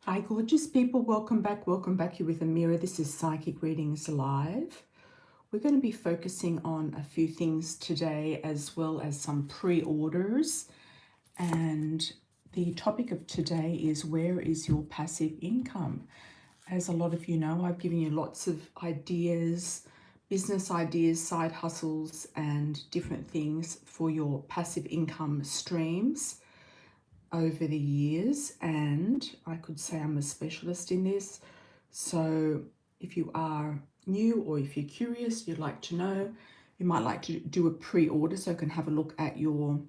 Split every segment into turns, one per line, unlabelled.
Hi, gorgeous people. Welcome back. Welcome back. Here with Amira. This is Psychic Readings Live. We're going to be focusing on a few things today, as well as some pre-orders. And the topic of today is, where is your passive income? As a lot of you know, I've given you lots of ideas, business ideas, side hustles, and different things for your passive income streams over the years, and I could say I'm a specialist in this. So if you are new, or if you're curious, you'd like to know, you might like to do a pre-order so you can have a look at your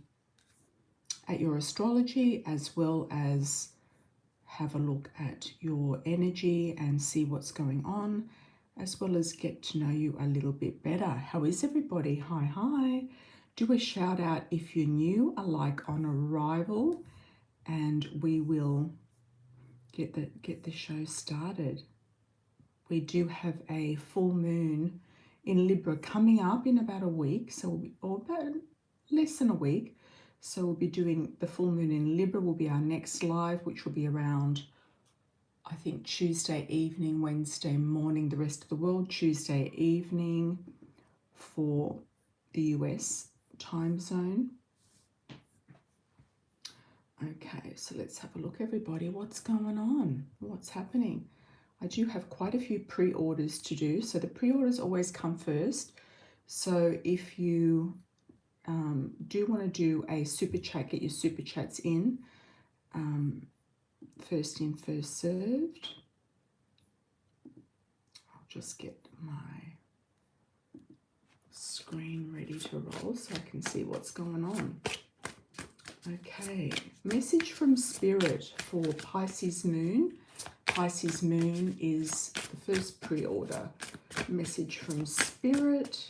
astrology, as well as have a look at your energy and see what's going on, as well as get to know you a little bit better. How is everybody? Hi. Do a shout out if you're new, a like on arrival, and we will get the show started. We do have a full moon in Libra coming up in about a week, or about less than a week. So we'll be doing the full moon in Libra. Will be our next live, which will be around, I think, Tuesday evening, Wednesday morning, the rest of the world, Tuesday evening for the US time zone. Okay, so let's have a look, everybody. What's going on? What's happening? I do have quite a few pre-orders to do. So the pre-orders always come first. So if you do want to do a super chat, get your super chats in. First in, first served. I'll just get my screen ready to roll so I can see what's going on. Okay, message from Spirit for Pisces Moon. Pisces Moon is the first pre-order. Message from Spirit.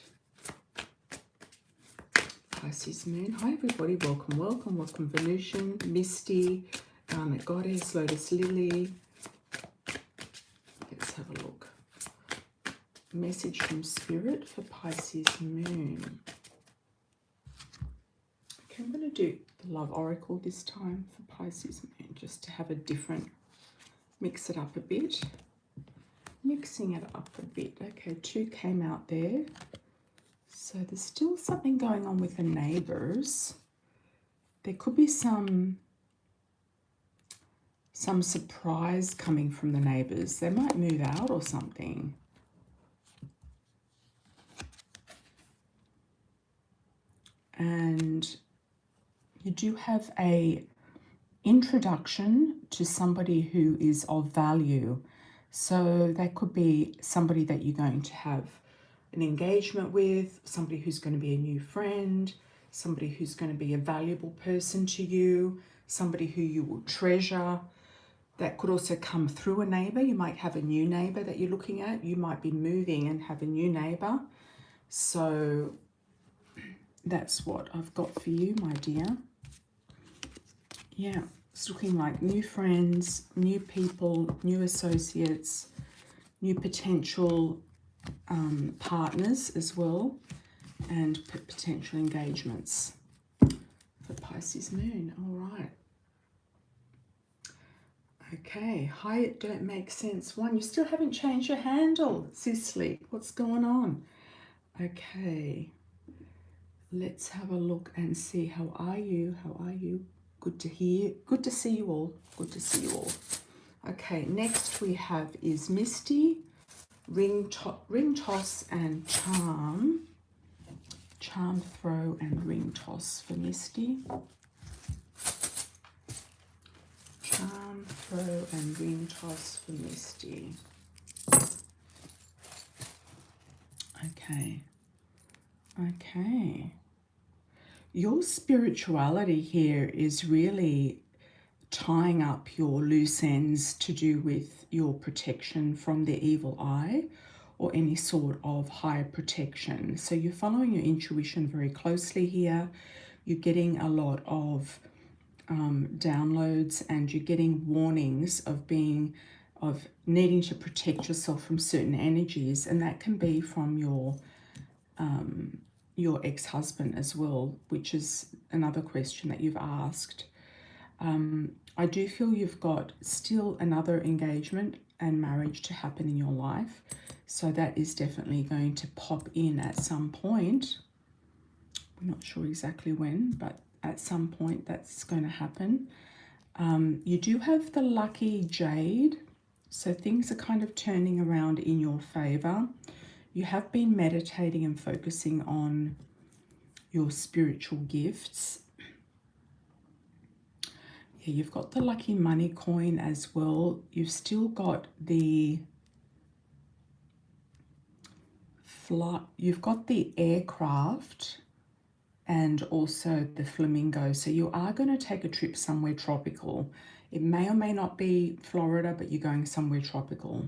Pisces Moon. Hi everybody, welcome Venusian, Misty, Garnet Goddess, Lotus Lily. Let's have a look. Message from Spirit for Pisces Moon. Okay, I'm going to do the Love Oracle this time for Pisces Moon, just to have a different, mix it up a bit. Mixing it up a bit. Okay, 2 came out there. So there's still something going on with the neighbors. There could be some surprise coming from the neighbors. They might move out or something. And you do have a introduction to somebody who is of value. So that could be somebody that you're going to have an engagement with, somebody who's going to be a new friend, somebody who's going to be a valuable person to you, somebody who you will treasure. That could also come through a neighbor. You might have a new neighbor that you're looking at. You might be moving and have a new neighbor. So that's what I've got for you, my dear. Yeah, it's looking like new friends, new people, new associates, new potential partners as well, and potential engagements for Pisces Moon. All right. Okay. Hi, it don't make sense. One, you still haven't changed your handle, Cicely. What's going on? Okay. Let's have a look and see. How are you? How are you? Good to hear. Good to see you all. Good to see you all. Okay, next we have is Misty, ring toss and charm. Charm, throw and ring toss for Misty. Charm, throw and ring toss for Misty. Okay. Okay. Your spirituality here is really tying up your loose ends to do with your protection from the evil eye or any sort of higher protection. So you're following your intuition very closely here. You're getting a lot of downloads, and you're getting warnings of needing to protect yourself from certain energies, and that can be from your ex-husband as well, which is another question that you've asked. I do feel you've got still another engagement and marriage to happen in your life. So that is definitely going to pop in at some point. We're not sure exactly when, but at some point that's going to happen. You do have the lucky jade, so things are kind of turning around in your favor. You have been meditating and focusing on your spiritual gifts. Yeah, you've got the lucky money coin as well. You've still got the you've got the aircraft and also the flamingo. So you are going to take a trip somewhere tropical. It may or may not be Florida, but you're going somewhere tropical.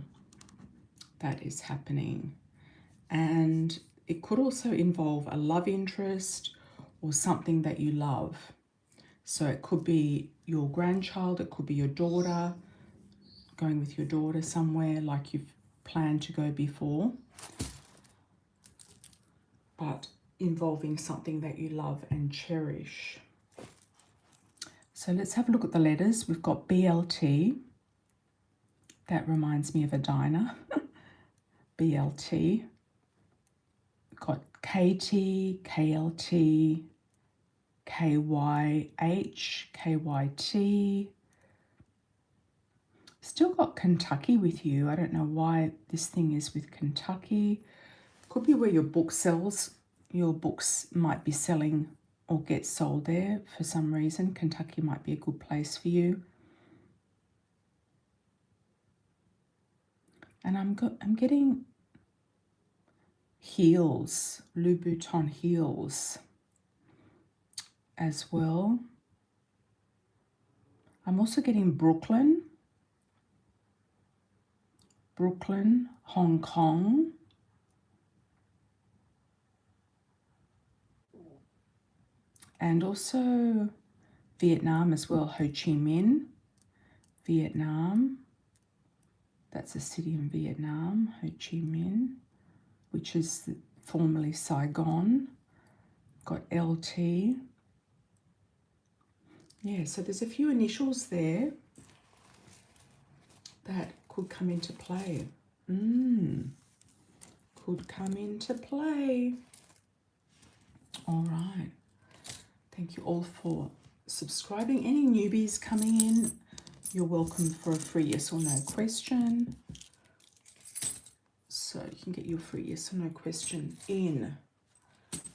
That is happening. And it could also involve a love interest or something that you love. So it could be your grandchild, it could be your daughter, going with your daughter somewhere like you've planned to go before, but involving something that you love and cherish. So let's have a look at the letters. We've got BLT. That reminds me of a diner. BLT. We've got KT, KLT, KYH, KYT. Still got Kentucky with you. I don't know why this thing is with Kentucky. Could be where your book sells. Your books might be selling or get sold there for some reason. Kentucky might be a good place for you. And I'm getting heels, Louboutin heels as well. I'm also getting Brooklyn, Hong Kong. And also Vietnam as well, Ho Chi Minh, Vietnam. That's a city in Vietnam, Ho Chi Minh, which is formerly Saigon. Got LT. Yeah, so there's a few initials there that could come into play. Could come into play. All right. Thank you all for subscribing. Any newbies coming in, you're welcome for a free yes or no question. So you can get your free yes or no question in,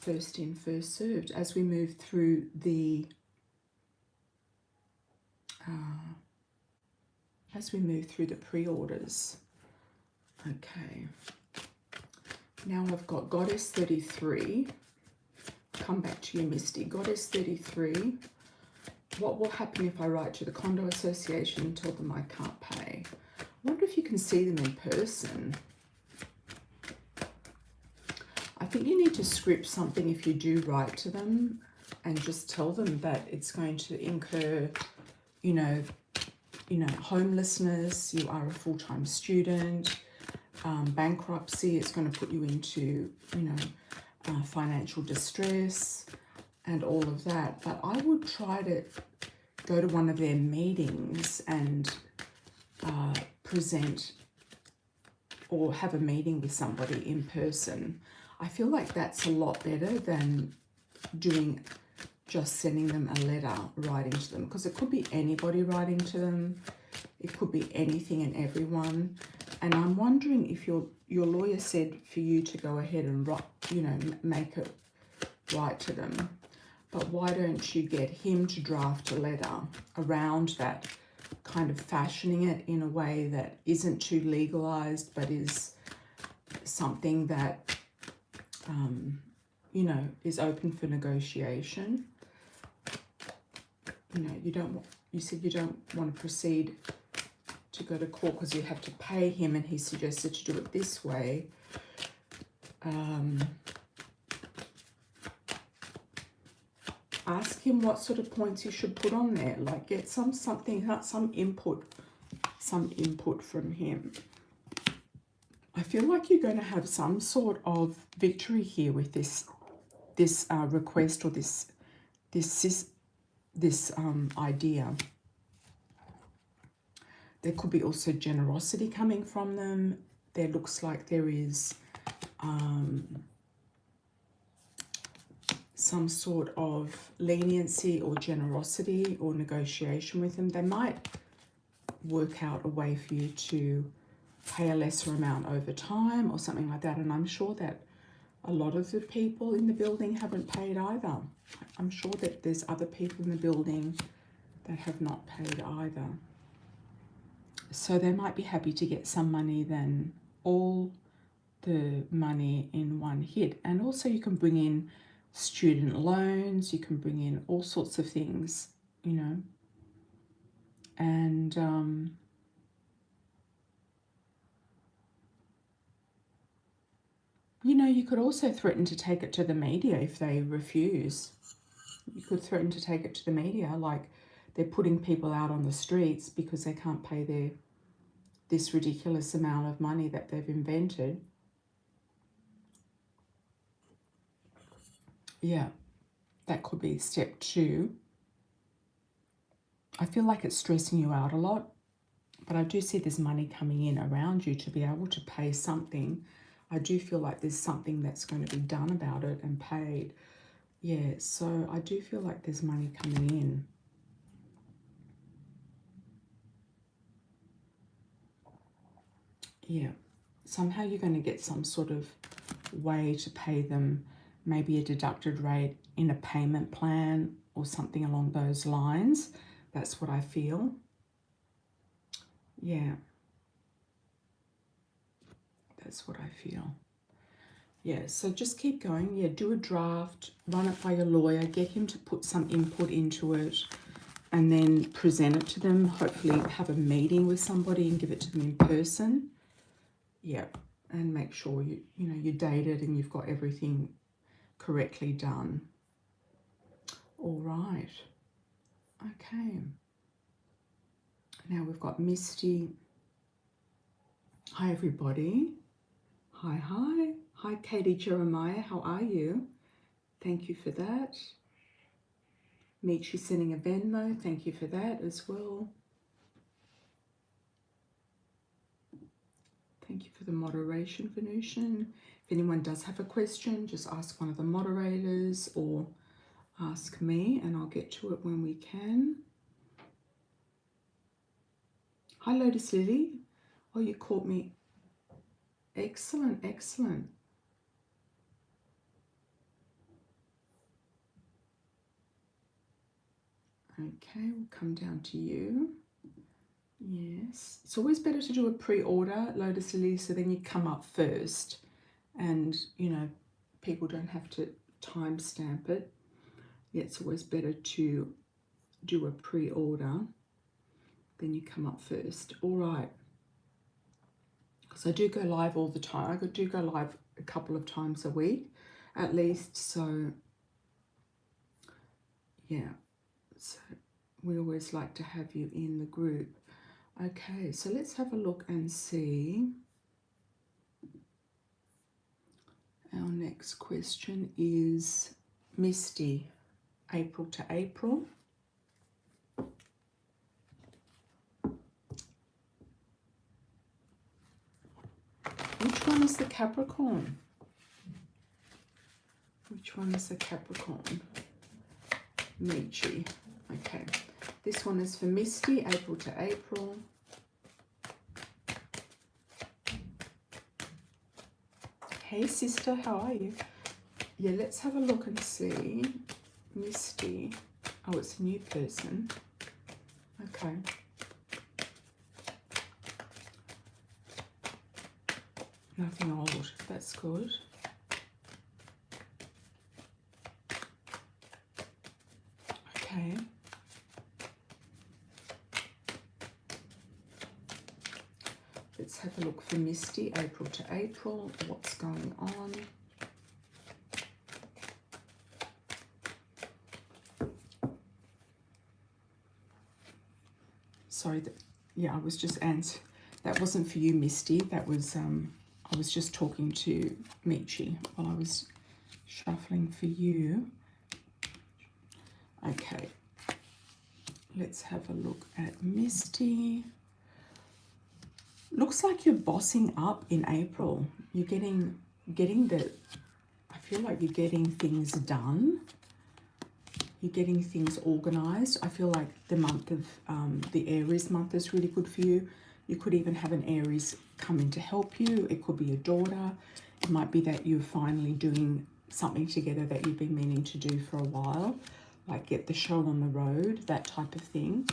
first served, as we move through the pre-orders. Okay. Now I've got Goddess 33. Come back to you, Misty. Goddess 33. What will happen if I write to the condo association and tell them I can't pay? I wonder if you can see them in person. I think you need to script something if you do write to them and just tell them that it's going to incur, you know, homelessness, you are a full-time student, bankruptcy, it's going to put you into, financial distress and all of that. But I would try to go to one of their meetings and present or have a meeting with somebody in person. I feel like that's a lot better than just sending them a letter, writing to them, because it could be anybody writing to them. It could be anything and everyone. And I'm wondering if your lawyer said for you to go ahead and write, make it write to them. But why don't you get him to draft a letter around that, kind of fashioning it in a way that isn't too legalized, but is something that, is open for negotiation. You said you don't want to proceed to go to court because you have to pay him, and he suggested to do it this way. Ask him what sort of points you should put on there. Like, get some input from him. I feel like you're going to have some sort of victory here with this request or this this idea. There could be also generosity coming from them. There looks like there is some sort of leniency or generosity or negotiation with them. They might work out a way for you to pay a lesser amount over time or something like that. And I'm sure that a lot of the people in the building haven't paid either. I'm sure that there's other people in the building that have not paid either. So they might be happy to get some money than all the money in one hit. And also you can bring in student loans, you can bring in all sorts of things, you know. And you know, you could also threaten to take it to the media if they refuse. You could threaten to take it to the media, like they're putting people out on the streets because they can't pay this ridiculous amount of money that they've invented. Yeah, that could be step 2. I feel like it's stressing you out a lot, but I do see there's money coming in around you to be able to pay something. I do feel like there's something that's going to be done about it and paid. Yeah, so I do feel like there's money coming in. Yeah, somehow you're going to get some sort of way to pay them, maybe a deducted rate in a payment plan or something along those lines. That's what I feel. Yeah, that's what I feel. Yeah, so just keep going. Yeah, do a draft, run it by your lawyer, get him to put some input into it, and then present it to them. Hopefully have a meeting with somebody and give it to them in person. Yeah, and make sure you're dated and you've got everything correctly done. All right. Okay. Now we've got Misty. Hi, everybody. Hi, hi. Hi, Katie Jeremiah. How are you? Thank you for that. Michi sending a Venmo. Thank you for that as well. Thank you for the moderation, Venusian. If anyone does have a question, just ask one of the moderators or ask me and I'll get to it when we can. Hi, Lotus Lily. Oh, you caught me. Excellent, excellent. Okay, we'll come down to you. Yes, it's always better to do a pre-order, Lotus Lily, so then you come up first and, you know, people don't have to timestamp it. Yeah, it's always better to do a pre-order, then you come up first. All right. Because I do go live all the time. I do go live a couple of times a week at least. So, yeah. So we always like to have you in the group. Okay, so let's have a look and see. Our next question is Misty, April to April. Which one is the Capricorn? Which one is the Capricorn? Michi. Okay. This one is for Misty, April to April. Hey, sister, how are you? Yeah, let's have a look and see. Misty. Oh, it's a new person. Okay. Nothing old. That's good. Okay. Let's have a look for Misty, April to April. What's going on? Sorry, yeah, I was just answering. That wasn't for you, Misty. That was, I was just talking to Michi while I was shuffling for you. Okay. Let's have a look at Misty. Looks like you're bossing up in April. You're getting the, I feel like you're getting things done. You're getting things organized. I feel like the month of, the Aries month is really good for you. You could even have an Aries come in to help you. It could be your daughter. It might be that you're finally doing something together that you've been meaning to do for a while, like get the show on the road, that type of thing.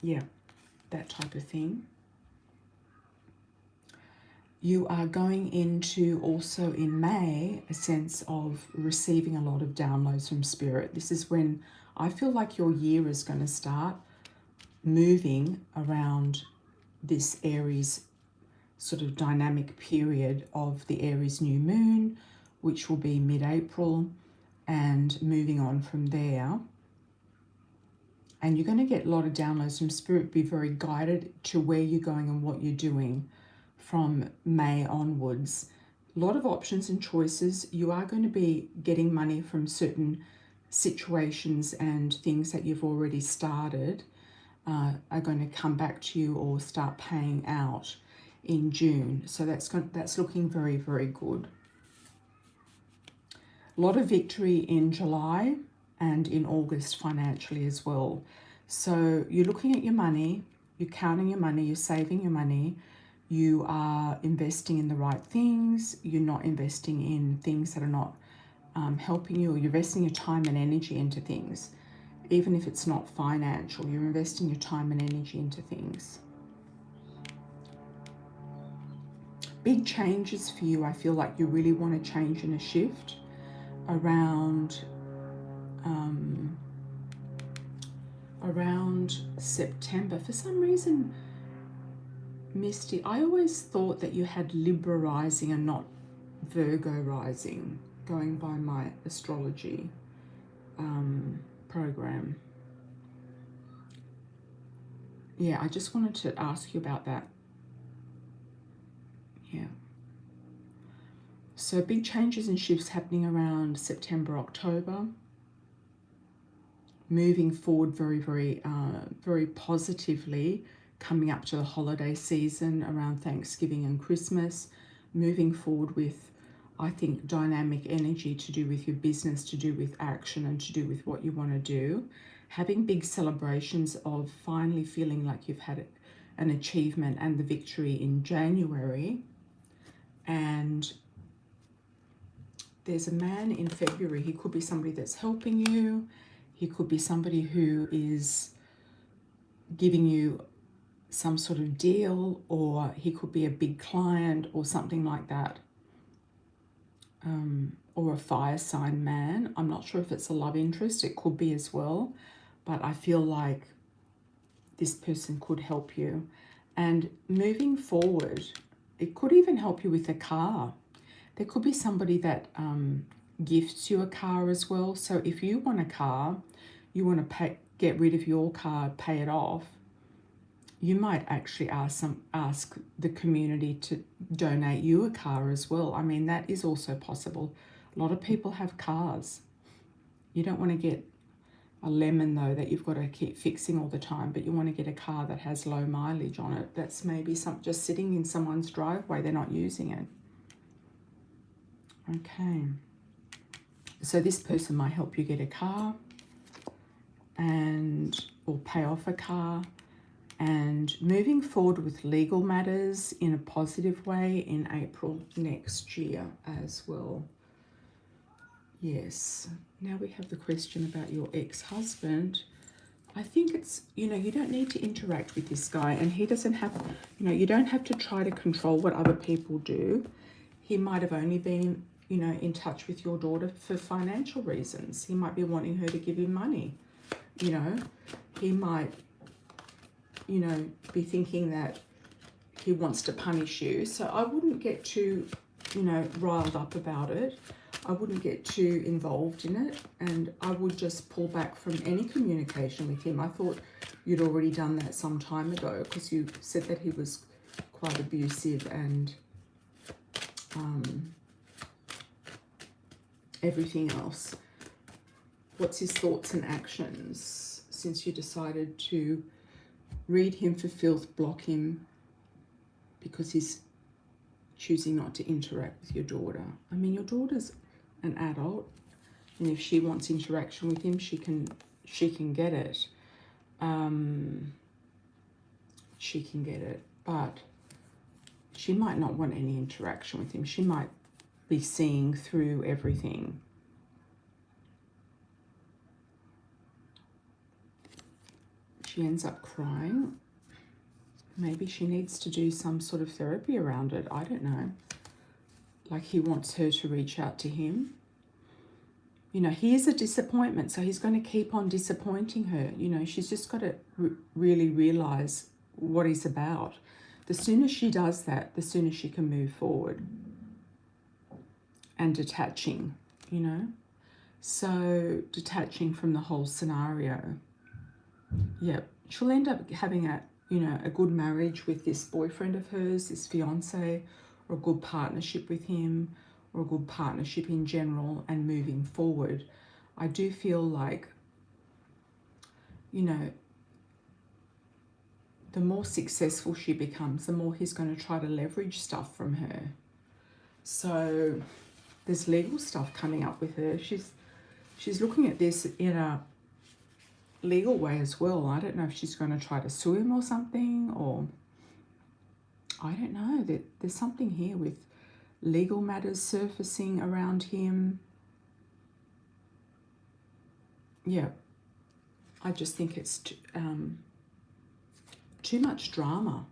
Yeah, that type of thing. You are going into also in May a sense of receiving a lot of downloads from Spirit. This is when I feel like your year is going to start moving around this Aries sort of dynamic period of the Aries new moon, which will be mid-April, and moving on from there. And you're going to get a lot of downloads from Spirit. Be very guided to where you're going and what you're doing from May onwards. A lot of options and choices. You are going to be getting money from certain situations and things that you've already started are going to come back to you or start paying out in June. So that's looking very, very good. A lot of victory in July and in August financially as well. So you're looking at your money, you're counting your money, you're saving your money, you are investing in the right things, you're not investing in things that are not helping you, or you're investing your time and energy into things. Even if it's not financial, you're investing your time and energy into things. Big changes for you. I feel like you really want to change and a shift around September. For some reason, Misty, I always thought that you had Libra rising and not Virgo rising, going by my astrology program. Yeah, I just wanted to ask you about that. Yeah. So big changes and shifts happening around September, October. Moving forward very positively, coming up to the holiday season around Thanksgiving and Christmas. Moving forward with, I think, dynamic energy to do with your business, to do with action, and to do with what you want to do. Having big celebrations of finally feeling like you've had an achievement and the victory in January. And there's a man in February. He could be somebody that's helping you. He could be somebody who is giving you some sort of deal, or he could be a big client or something like that. Or a fire sign man. I'm not sure if it's a love interest. It could be as well. But I feel like this person could help you. And moving forward, it could even help you with a car. There could be somebody that gifts you a car as well. So if you want a car, you want to get rid of your car, pay it off, you might actually ask the community to donate you a car as well. I mean, that is also possible. A lot of people have cars. You don't want to get a lemon, though, that you've got to keep fixing all the time, but you want to get a car that has low mileage on it. That's maybe just sitting in someone's driveway. They're not using it. Okay. So this person might help you get a car or pay off a car. And moving forward with legal matters in a positive way in April next year as well. Yes. Now we have the question about your ex-husband. I think it's, you don't need to interact with this guy, and he doesn't have, you don't have to try to control what other people do. He might have only been, in touch with your daughter for financial reasons. He might be wanting her to give him money. He might, be thinking that he wants to punish you. So I wouldn't get too, riled up about it. I wouldn't get too involved in it, and I would just pull back from any communication with him. I thought you'd already done that some time ago, because you said that he was quite abusive and everything else. What's his thoughts and actions? since you decided to read him for filth, block him because he's choosing not to interact with your daughter. I mean, your daughter's an adult, and if she wants interaction with him, she can get it. She can get it, but she might not want any interaction with him. She might be seeing through everything. She ends up crying. Maybe she needs to do some sort of therapy around it. I don't know. Like he wants her to reach out to him. You know, he is a disappointment, so he's going to keep on disappointing her. You know, she's just got to really realize what he's about. The sooner she does that, the sooner she can move forward. And detaching, you know. So detaching from the whole scenario. Yep, she'll end up having a good marriage with this boyfriend of hers, this fiance, or a good partnership with him, or a good partnership in general, and moving forward. I do feel like, you know, the more successful she becomes, the more he's going to try to leverage stuff from her. So there's legal stuff coming up with her. She's looking at this in a legal way as well. I don't know if she's going to try to sue him or something, or I don't know. There's something here with legal matters surfacing around him. Yeah, I just think it's too much drama,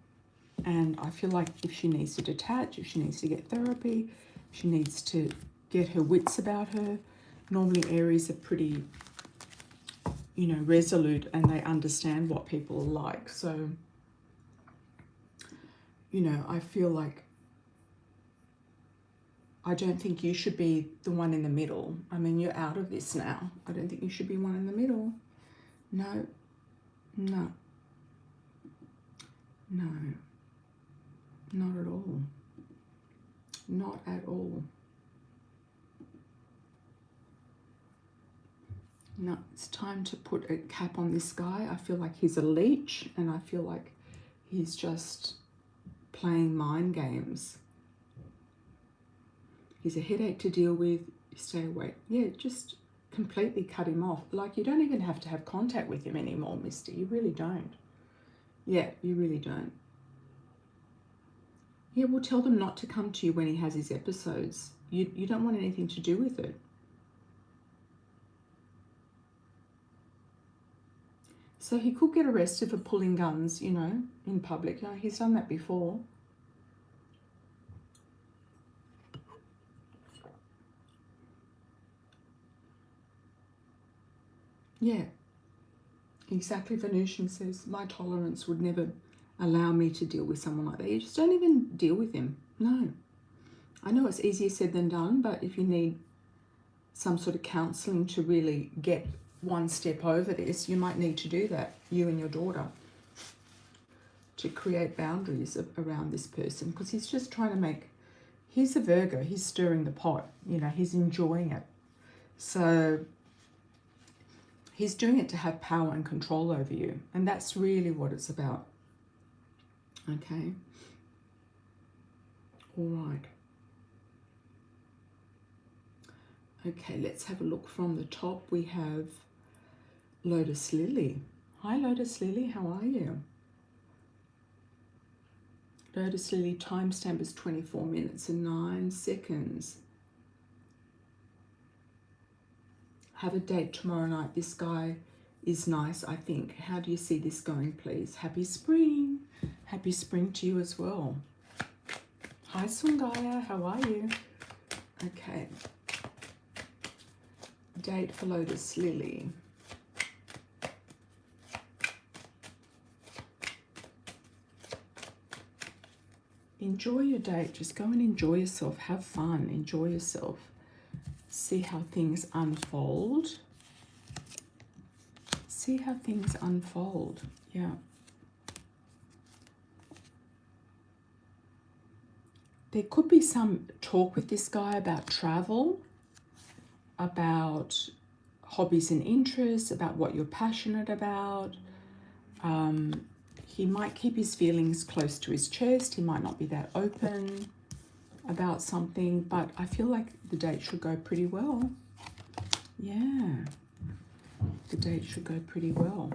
and I feel like if she needs to detach, if she needs to get therapy, she needs to get her wits about her. Normally Aries are pretty, you know, resolute, and they understand what people are like. So, you know, I feel like I don't think you should be the one in the middle. I mean, you're out of this now. I don't think you should be one in the middle. No, no, no, not at all. Not at all. No, it's time to put a cap on this guy. I feel like he's a leech, and I feel like he's just playing mind games. He's a headache to deal with. Stay away. Yeah, just completely cut him off. Like, you don't even have to have contact with him anymore, mister. You really don't. Yeah, you really don't. Yeah, well, tell them not to come to you when he has his episodes. You don't want anything to do with it. So he could get arrested for pulling guns, you know, in public. You know, he's done that before. Yeah, exactly. Venusian says, my tolerance would never allow me to deal with someone like that. You just don't even deal with him. No. I know it's easier said than done, but if you need some sort of counselling to really get one step over this, you might need to do that, you and your daughter, to create boundaries around this person, because he's just trying to make, he's a Virgo, he's stirring the pot, you know, he's enjoying it. So he's doing it to have power and control over you, and that's really what it's about. Okay. All right. Okay, let's have a look from the top. We have Lotus Lily. Hi, Lotus Lily, how are you? Lotus Lily, timestamp is 24 minutes and 9 seconds. Have a date tomorrow night. This guy is nice, I think. How do you see this going, please? Happy spring. Happy spring to you as well. Hi, Sungaya, how are you? Okay. Date for Lotus Lily. Enjoy your date. Just go and enjoy yourself. Have fun. Enjoy yourself. See how things unfold. See how things unfold. Yeah. There could be some talk with this guy about travel, about hobbies and interests, about what you're passionate about. He might keep his feelings close to his chest. He might not be that open about something, but I feel like the date should go pretty well. Yeah, the date should go pretty well.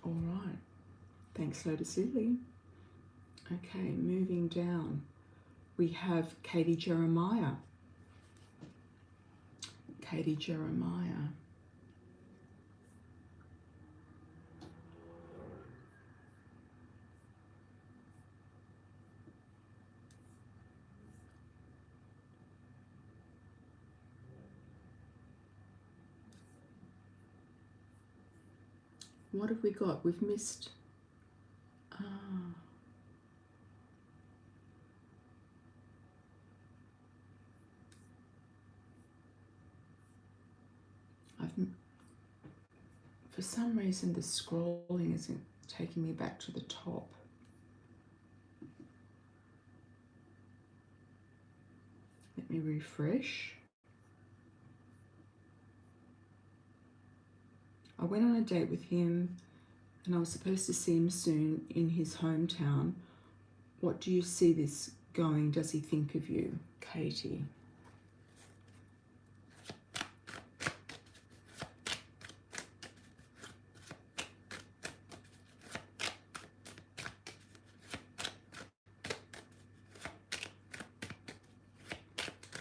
All right. Thanks, Lotus Lily. Okay, moving down. We have Katie Jeremiah. Katie Jeremiah. What have we got? We've missed... For some reason, the scrolling isn't taking me back to the top. Let me refresh. I went on a date with him and I was supposed to see him soon in his hometown. What do you see this going? Does he think of you? Katie.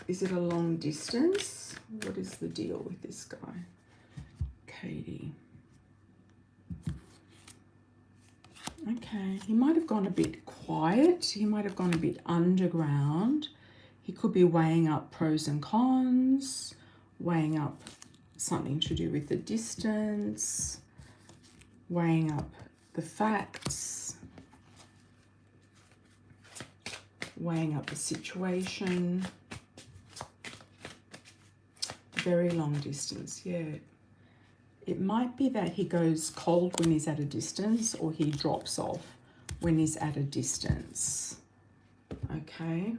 Is it a long distance? What is the deal with this guy? Katie. Okay, he might have gone a bit quiet. He might have gone a bit underground. He could be weighing up pros and cons, weighing up something to do with the distance, weighing up the facts, weighing up the situation. Very long distance, yeah. It might be that he goes cold when he's at a distance, or he drops off when he's at a distance. Okay.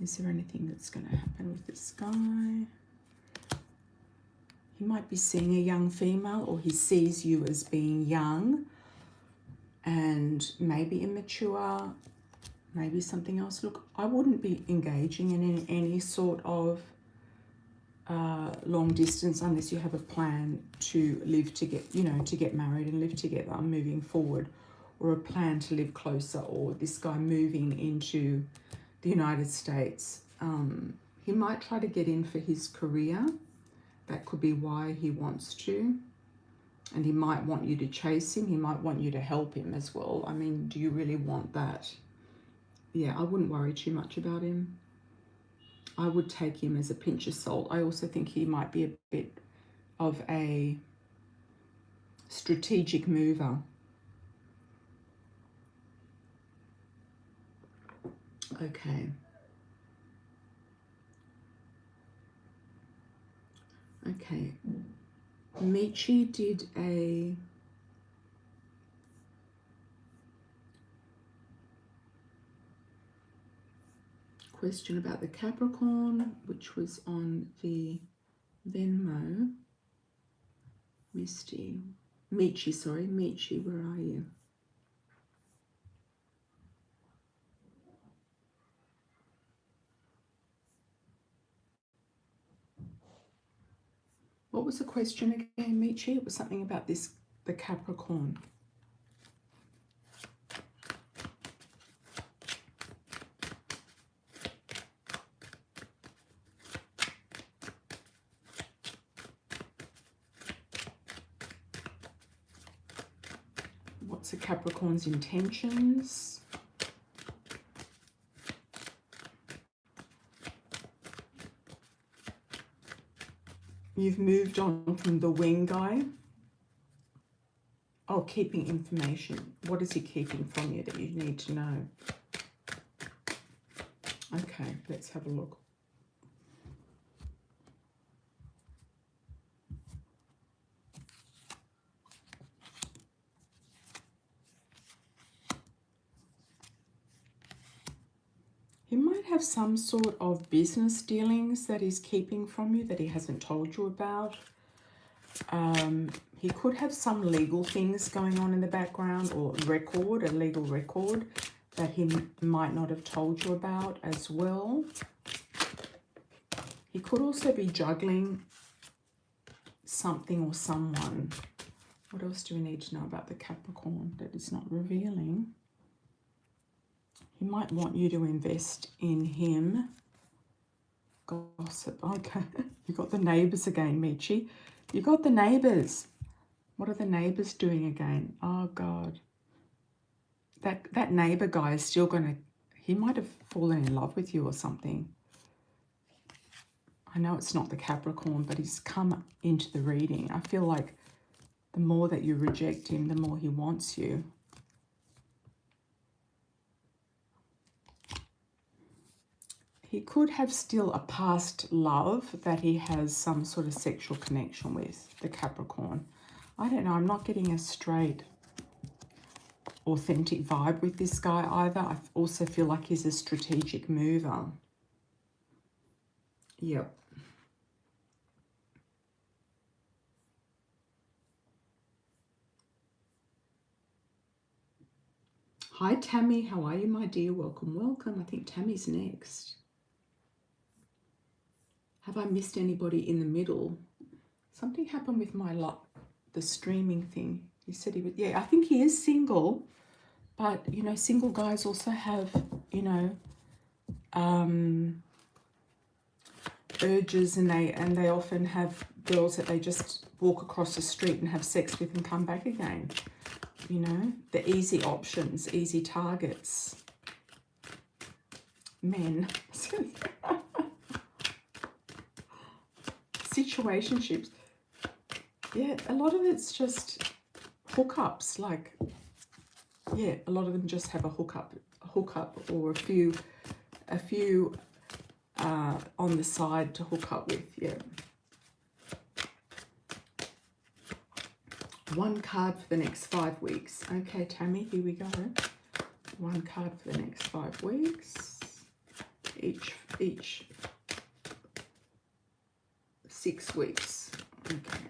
Is there anything that's going to happen with this guy? He might be seeing a young female, or he sees you as being young and maybe immature, maybe something else. Look, I wouldn't be engaging in any sort of long distance unless you have a plan to live together, you know, to get married and live together moving forward, or a plan to live closer, or this guy moving into the United States. He might try to get in for his career. That could be why he wants to. And he might want you to chase him. He might want you to help him as well. I mean, do you really want that? Yeah, I wouldn't worry too much about him. I would take him as a pinch of salt. I also think he might be a bit of a strategic mover. Okay. Okay. Michi did a question about the Capricorn, which was on the Venmo. Michi, sorry. Michi, where are you? What was the question again, Michi? It was something about the Capricorn. What's the Capricorn's intentions? You've moved on from the wing guy. Oh, keeping information. What is he keeping from you that you need to know? Okay, let's have a look. He might have some sort of business dealings that he's keeping from you that he hasn't told you about. He could have some legal things going on in the background, or record, a legal record that he might not have told you about as well. He could also be juggling something or someone. What else do we need to know about the Capricorn that is not revealing? He might want you to invest in him. Gossip. Okay. You got the neighbours again, Michi. You got the neighbours. What are the neighbours doing again? Oh, God. That neighbour guy is still going to... He might have fallen in love with you or something. I know it's not the Capricorn, but he's come into the reading. I feel like the more that you reject him, the more he wants you. He could have still a past love that he has some sort of sexual connection with, the Capricorn. I don't know. I'm not getting a straight, authentic vibe with this guy either. I also feel like he's a strategic mover. Yep. Hi, Tammy. How are you, my dear? Welcome, welcome. I think Tammy's next. Have I missed anybody in the middle? Something happened with my the streaming thing. He said he was... Yeah, I think he is single. But, you know, single guys also have, you know, urges, and they often have girls that they just walk across the street and have sex with and come back again. You know, the easy options, easy targets. Men. Situationships. Yeah, a lot of it's just hookups. Like, yeah, a lot of them just have a hookup or a few on the side to hook up with. Yeah. One card for the next 5 weeks. Okay, Tammy, here we go. One card for the next 5 weeks. Each 6 weeks. Okay,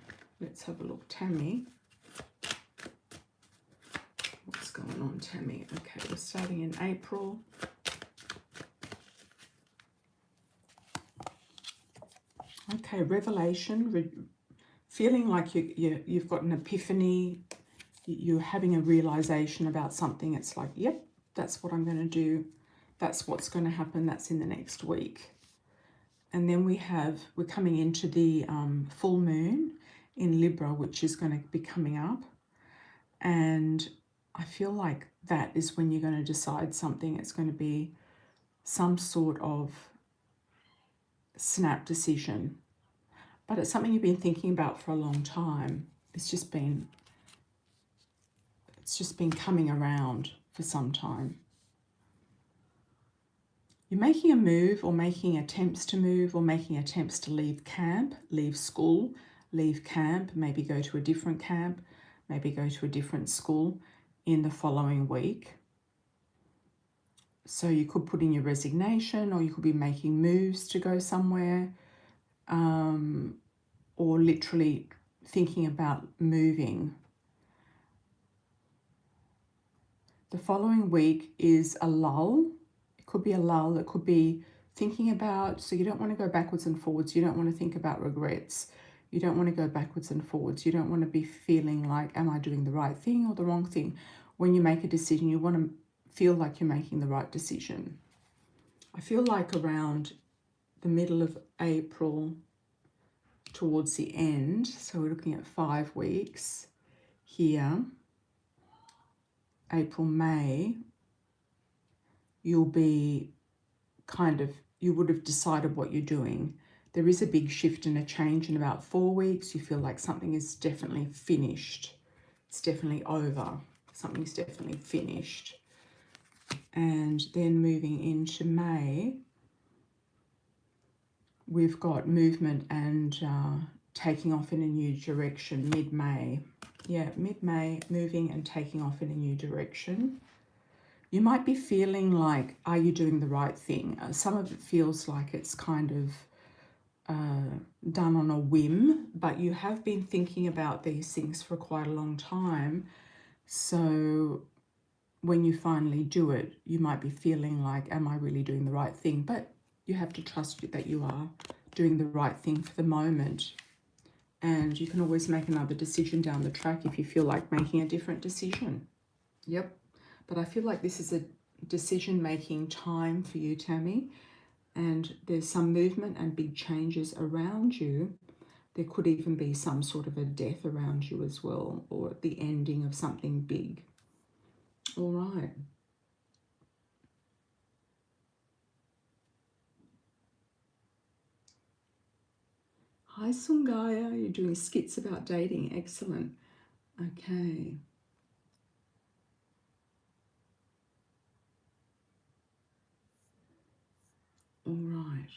let's have a look. Tammy. What's going on, Tammy? Okay, we're starting in April. Okay, revelation. Feeling like you've got an epiphany. You're having a realization about something. It's like, yep, that's what I'm going to do. That's what's going to happen. That's in the next week. And then we're coming into the full moon in Libra, which is going to be coming up. And I feel like that is when you're going to decide something. It's going to be some sort of snap decision. But it's something you've been thinking about for a long time. It's just been coming around for some time. You're making a move, or making attempts to move, or making attempts to leave camp, leave school, leave camp, maybe go to a different camp, maybe go to a different school in the following week. So you could put in your resignation, or you could be making moves to go somewhere, or literally thinking about moving. The following week is a lull. It could be a lull. It could be thinking about, so you don't want to go backwards and forwards. You don't want to think about regrets. You don't want to go backwards and forwards. You don't want to be feeling like, am I doing the right thing or the wrong thing? When you make a decision, you want to feel like you're making the right decision. I feel like around the middle of April, towards the end, so we're looking at 5 weeks here, April, May, you'll be you would have decided what you're doing. There is a big shift and a change in about 4 weeks. You feel like something is definitely finished. It's definitely over. Something's definitely finished. And then moving into May, we've got movement and taking off in a new direction, mid-May. Yeah, mid-May, moving and taking off in a new direction. You might be feeling like, are you doing the right thing? Some of it feels like it's kind of done on a whim, but you have been thinking about these things for quite a long time. So when you finally do it, you might be feeling like, am I really doing the right thing? But you have to trust that you are doing the right thing for the moment. And you can always make another decision down the track if you feel like making a different decision. Yep. But I feel like this is a decision-making time for you, Tammy. And there's some movement and big changes around you. There could even be some sort of a death around you as well, or the ending of something big. All right. Hi, Sungaya. You're doing skits about dating. Excellent. Okay. All right.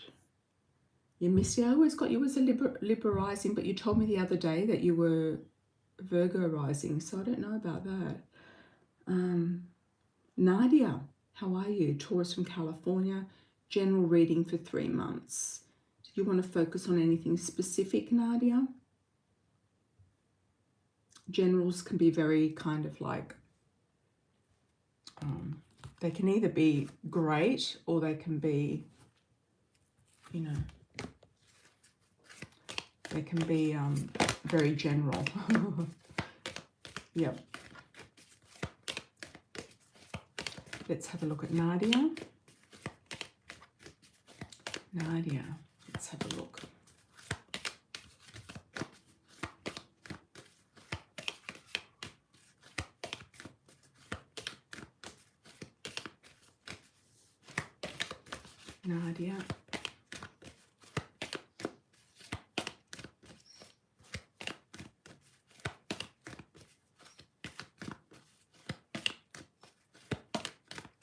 You missed it. I always got you as a Libra rising, but you told me the other day that you were Virgo rising, so I don't know about that. Nadia, how are you? Taurus from California. General reading for 3 months. Do you want to focus on anything specific, Nadia? Generals can be very kind of like, they can either be great or they can be, you know, they can be very general. Yep. Let's have a look at Nadia. Nadia, let's have a look. Nadia.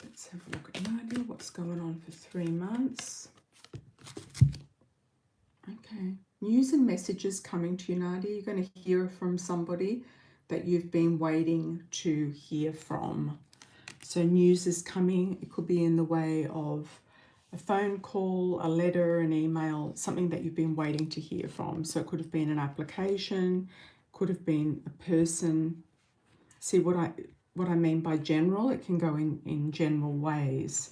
Let's have a look at Nadia. What's going on for 3 months? Okay. News and messages coming to you, Nadia. You're going to hear from somebody that you've been waiting to hear from. So news is coming. It could be in the way of a phone call, a letter, an email, something that you've been waiting to hear from. So it could have been an application, could have been a person. See what I mean by general? It can go in general ways.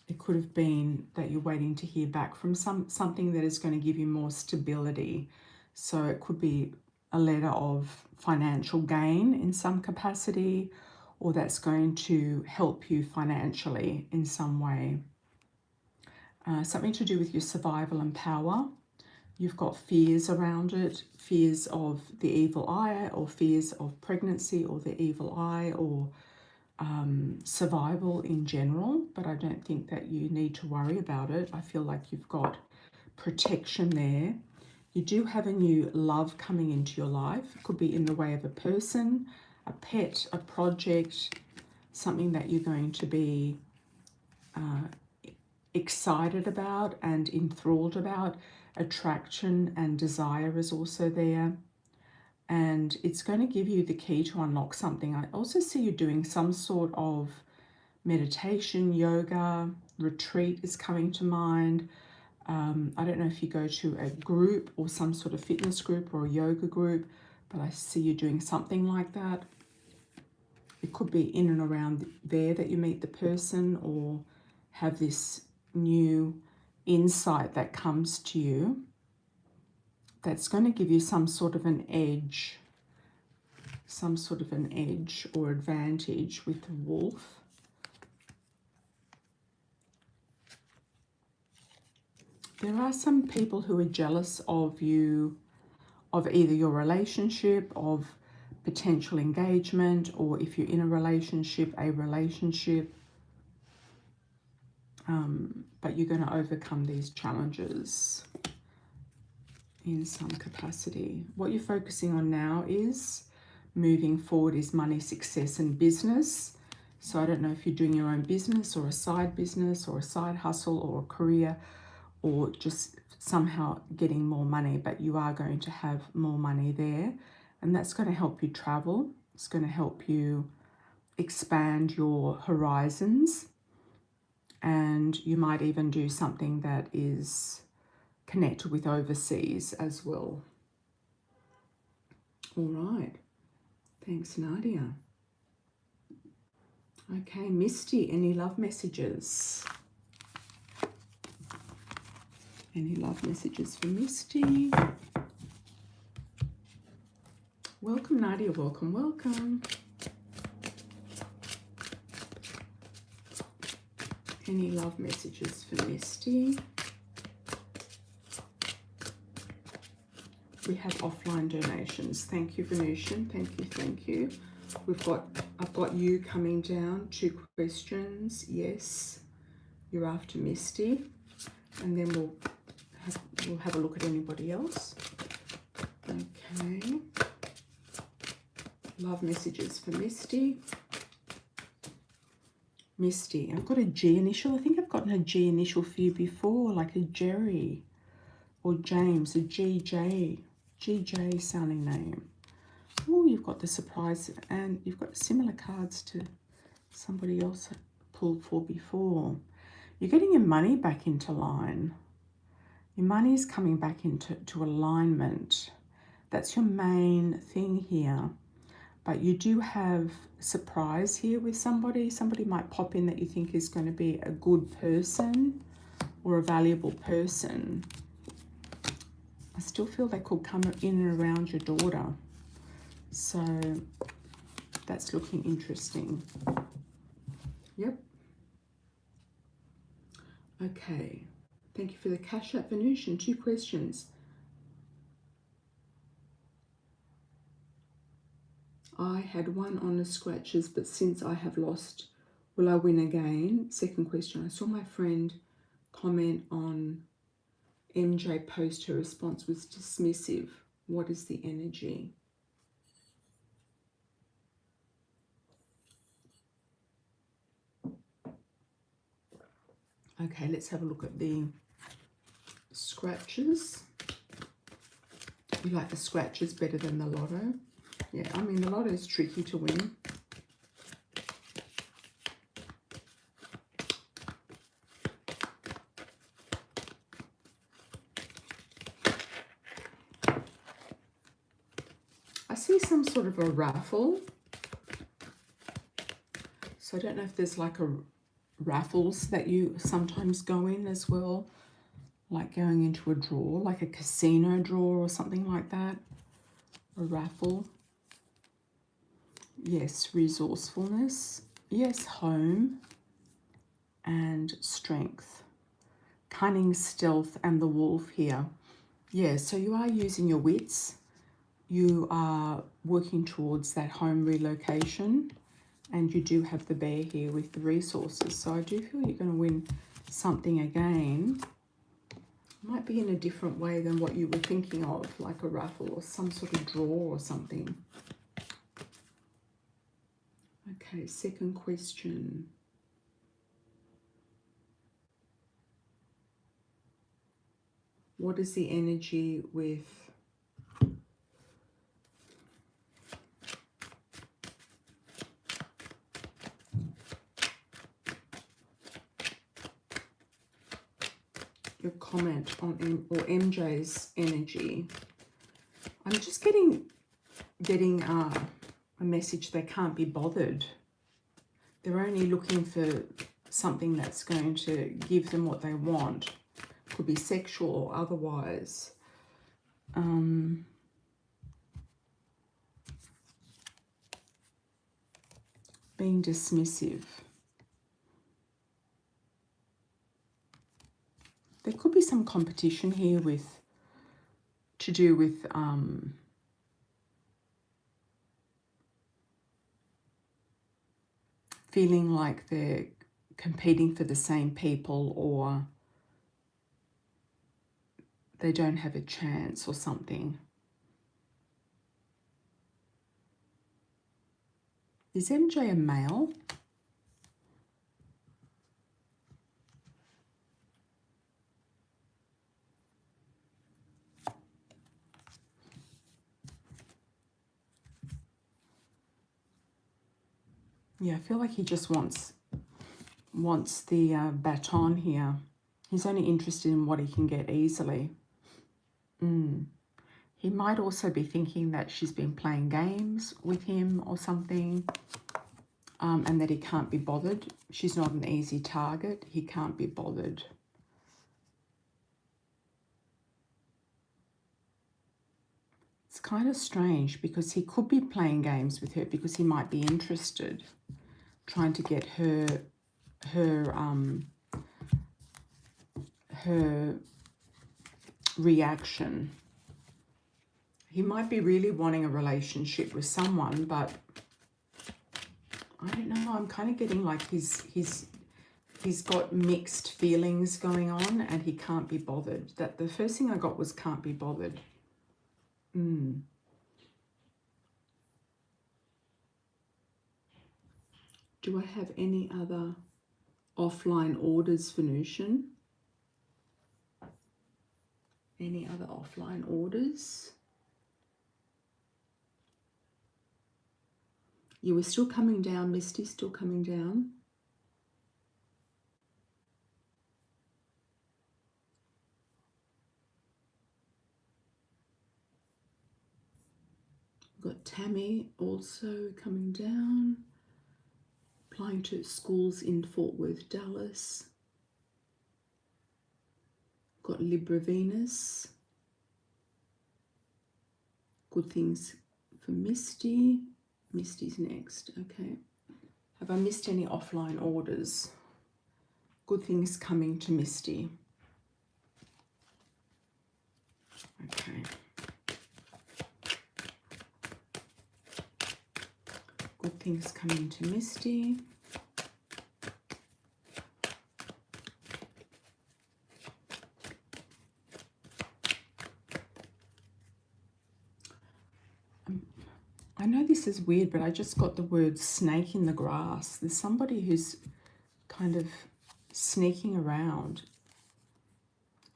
It could have been that you're waiting to hear back from something that is going to give you more stability. So it could be a letter of financial gain in some capacity, or that's going to help you financially in some way. Something to do with your survival and power. You've got fears around it, fears of the evil eye, or fears of pregnancy, or the evil eye, or survival in general, but I don't think that you need to worry about it. I feel like you've got protection there. You do have a new love coming into your life. It could be in the way of a person, a pet, a project, something that you're going to be excited about and enthralled about. Attraction and desire is also there. And it's going to give you the key to unlock something. I also see you doing some sort of meditation, yoga, retreat is coming to mind. I don't know if you go to a group or some sort of fitness group or a yoga group, but I see you doing something like that. It could be in and around there that you meet the person or have this new insight that comes to you that's going to give you some sort of an edge, or advantage with the wolf. There are some people who are jealous of you, of either your relationship, of potential engagement, or if you're in a relationship, but you're going to overcome these challenges in some capacity. What you're focusing on now is moving forward is money, success, and business. So I don't know if you're doing your own business or a side hustle or a career, or just somehow getting more money, but you are going to have more money there, and that's going to help you travel. It's going to help you expand your horizons, and you might even do something that is connected with overseas as well. All right. Thanks, Nadia. Okay, Misty, any love messages? Any love messages for Misty? Welcome, Nadia. Welcome, welcome. Any love messages for Misty? We have offline donations. Thank you, Venusian. Thank you, thank you. I've got you coming down. 2 questions. Yes, you're after Misty, and then we'll have a look at anybody else. Okay. Love messages for Misty. Misty, I've got a G initial. I think I've gotten a G initial for you before, like a Jerry or James, a GJ sounding name. Oh, you've got the surprise, and you've got similar cards to somebody else I pulled for before. You're getting your money back into line. Your money is coming back into alignment. That's your main thing here. But you do have a surprise here with somebody. Somebody might pop in that you think is going to be a good person or a valuable person. I still feel they could come in and around your daughter. So that's looking interesting. Yep. Okay. Thank you for the Cash App, Venusian. 2 questions. I had 1 on the scratches, but since I have lost, will I win again? 2nd question. I saw my friend comment on MJ post. Her response was dismissive. What is the energy? Okay, let's have a look at the scratches. You like the scratches better than the lotto? Yeah, I mean, the lotto is tricky to win. I see some sort of a raffle. So I don't know if there's like a raffles that you sometimes go in as well, like going into a draw, like a casino draw or something like that. A raffle. Yes, resourcefulness. Yes, home and strength. Cunning, stealth, and the wolf here. Yeah, so you are using your wits. You are working towards that home relocation, and you do have the bear here with the resources. So I do feel you're going to win something again. Might be in a different way than what you were thinking of, like a raffle or some sort of draw or something. Okay, 2nd question. What is the energy with your comment on MJ's energy? I'm just getting a message they can't be bothered. They're only looking for something that's going to give them what they want. Could be sexual or otherwise. Being dismissive. There could be some competition here to do with feeling like they're competing for the same people, or they don't have a chance or something. Is MJ a male? Yeah, I feel like he just wants the baton here. He's only interested in what he can get easily. He might also be thinking that she's been playing games with him or something, and that he can't be bothered. She's not an easy target. He can't be bothered. It's kind of strange because he could be playing games with her because he might be interested, trying to get her reaction. He might be really wanting a relationship with someone, but I don't know. I'm kind of getting like he's got mixed feelings going on and he can't be bothered. That the first thing I got was can't be bothered. Do I have any other offline orders, Venusian? Any other offline orders? You were still coming down, Misty, still coming down. We've got Tammy also coming down. Applying to schools in Fort Worth, Dallas. Got Libra Venus. Good things for Misty. Misty's next, okay. Have I missed any offline orders? Good things coming to Misty. Okay. Good things coming to Misty. I know this is weird, but I just got the word snake in the grass. There's somebody who's kind of sneaking around.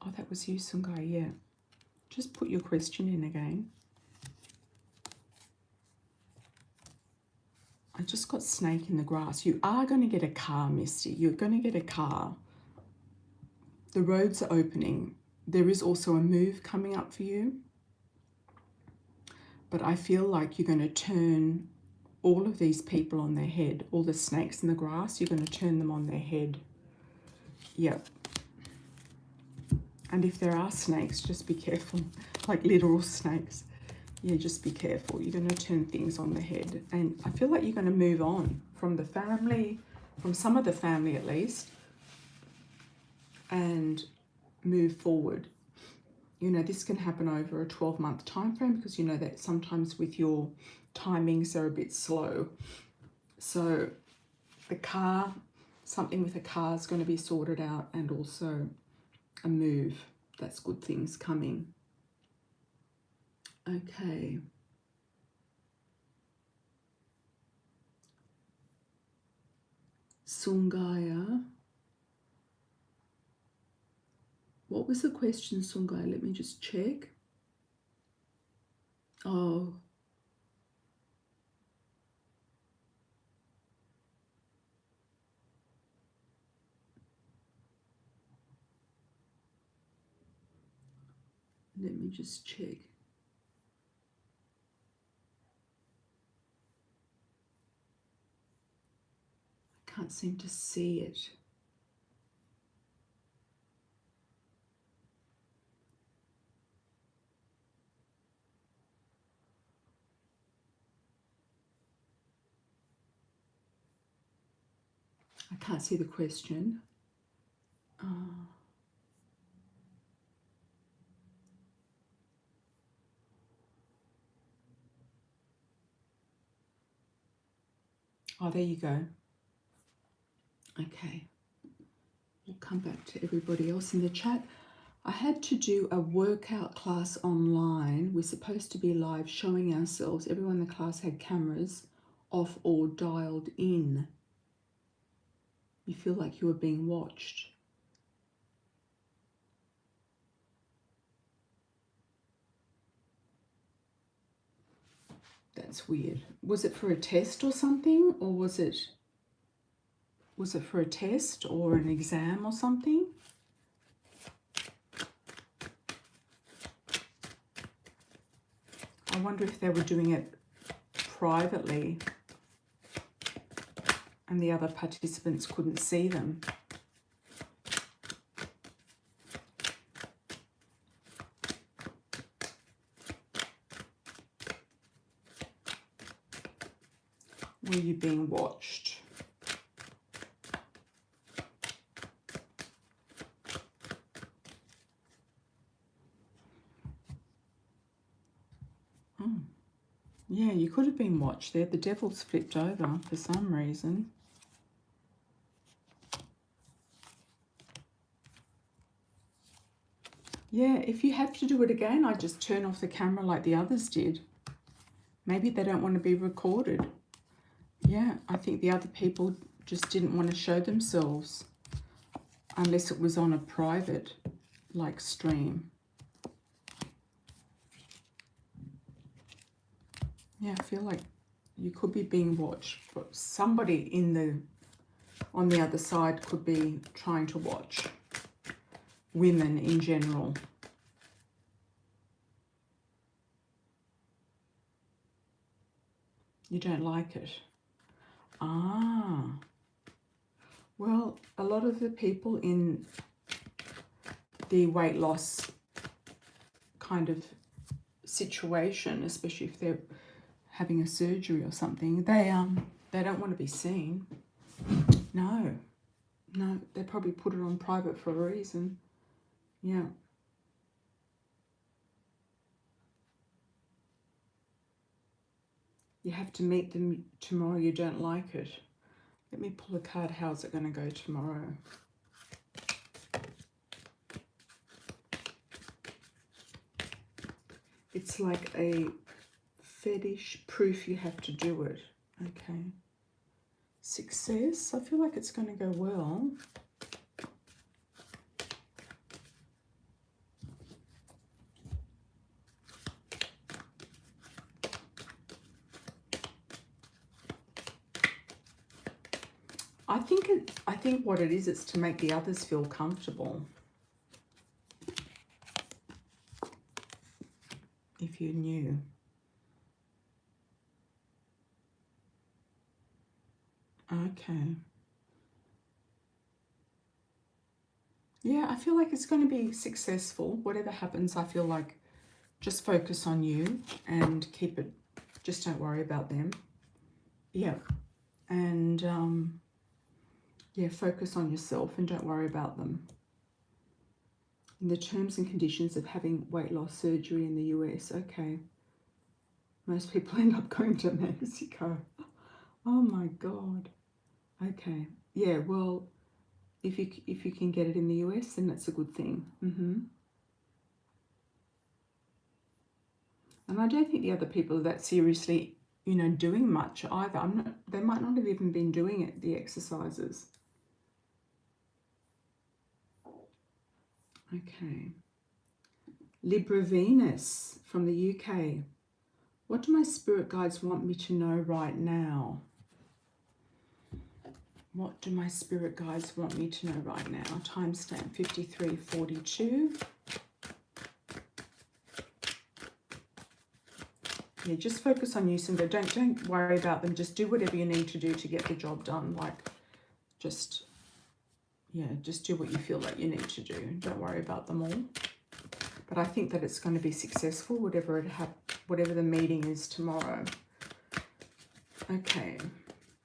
Oh, that was you, Sungai, yeah. Just put your question in again. I just got snake in the grass. You are going to get a car, Misty. You're going to get a car. The roads are opening. There is also a move coming up for you. But I feel like you're going to turn all of these people on their head. All the snakes in the grass, you're going to turn them on their head. Yep. And if there are snakes, just be careful. Like literal snakes. Yeah, just be careful. You're going to turn things on the head. And I feel like you're going to move on from the family, from some of the family at least, and move forward. You know, this can happen over a 12-month time frame because you know that sometimes with your timings are a bit slow. So the car, something with a car is going to be sorted out, and also a move. That's good things coming. Okay. Sungaya. What was the question, Sungaya? Let me just check. Oh. Let me just check. I can't seem to see it. I can't see the question. Oh, there you go. Okay. We'll come back to everybody else in the chat. I had to do a workout class online. We're supposed to be live showing ourselves. Everyone in the class had cameras off or dialed in. You feel like you were being watched. That's weird. Was it for a test or something? Or was it for a test or an exam or something? I wonder if they were doing it privately and the other participants couldn't see them. Were you being watched? Yeah, you could have been watched there. The devil's flipped over for some reason. Yeah, if you have to do it again, I just turn off the camera like the others did. Maybe they don't want to be recorded. Yeah, I think the other people just didn't want to show themselves unless it was on a private, like, stream. Yeah, I feel like you could be being watched. But somebody on the other side could be trying to watch women in general. You don't like it? Ah. Well, a lot of the people in the weight loss kind of situation, especially if they're having a surgery or something, they don't want to be seen. No, they probably put it on private for a reason. Yeah. You have to meet them tomorrow. You don't like it. Let me pull a card. How's it going to go tomorrow? It's like a fetish, proof you have to do it. Okay. Success. I feel like it's going to go well. I think what it is, it's to make the others feel comfortable. If you knew. Okay. Yeah, I feel like it's going to be successful. Whatever happens, I feel like just focus on you and keep it. Just don't worry about them. Yeah. And yeah, focus on yourself and don't worry about them. In the terms and conditions of having weight loss surgery in the US, okay. Most people end up going to Mexico. Oh my God. Okay. Yeah, well, if you can get it in the US, then that's a good thing. And I don't think the other people are that seriously, you know, doing much either. They might not have even been doing it, the exercises. Okay. Libra Venus from the UK. What do my spirit guides want me to know right now? What do my spirit guides want me to know right now? Timestamp 53:42. Yeah, just focus on you, Simba. Don't worry about them. Just do whatever you need to do to get the job done. Like, just do what you feel like you need to do. Don't worry about them all. But I think that it's going to be successful, whatever the meeting is tomorrow. Okay.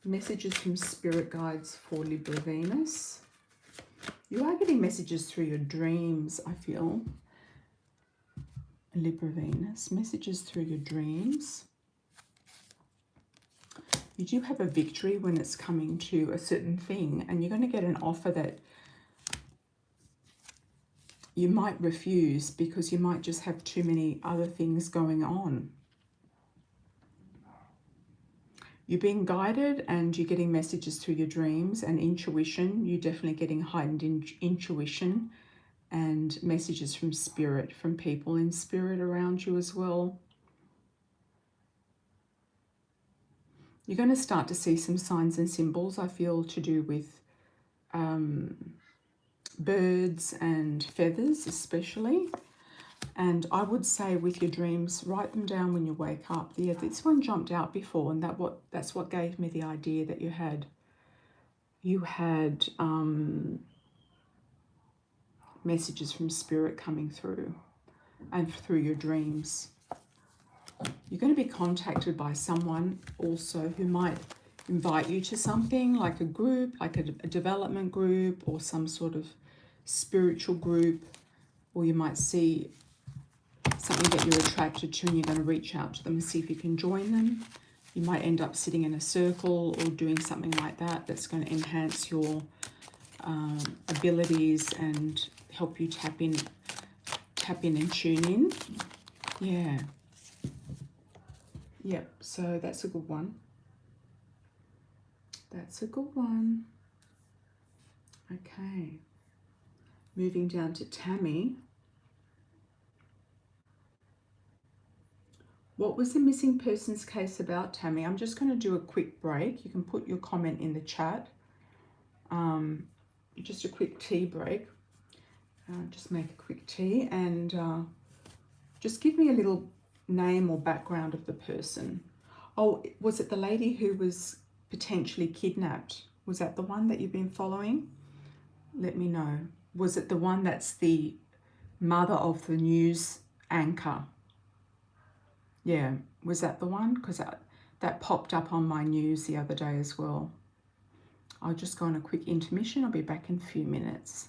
Messages from spirit guides for Libra Venus. You are getting messages through your dreams, I feel. Libra Venus. Messages through your dreams. You do have a victory when it's coming to a certain thing, and you're going to get an offer that you might refuse because you might just have too many other things going on. You're being guided and you're getting messages through your dreams and intuition. You're definitely getting heightened intuition and messages from spirit, from people in spirit around you as well. You're going to start to see some signs and symbols, I feel, to do with birds and feathers especially. And I would say with your dreams, write them down when you wake up. Yeah, this one jumped out before, and that's what gave me the idea that you had messages from spirit coming through and through your dreams. You're going to be contacted by someone also who might invite you to something like a group, like a development group or some sort of spiritual group, or you might see something that you're attracted to and you're going to reach out to them and see if you can join them. You might end up sitting in a circle or doing something like that that's going to enhance your abilities and help you tap in and tune in. Yeah. Yep, so that's a good one. That's a good one. Okay. Moving down to Tammy. What was the missing persons case about, Tammy? I'm just going to do a quick break. You can put your comment in the chat. Just a quick tea break. Just make a quick tea and just give me a little name or background of the person. Oh, was it the lady who was potentially kidnapped? Was that the one that you've been following? Let me know. Was it the one that's the mother of the news anchor? Yeah, was that the one? Because that popped up on my news the other day as well. I'll just go on a quick intermission. I'll be back in a few minutes.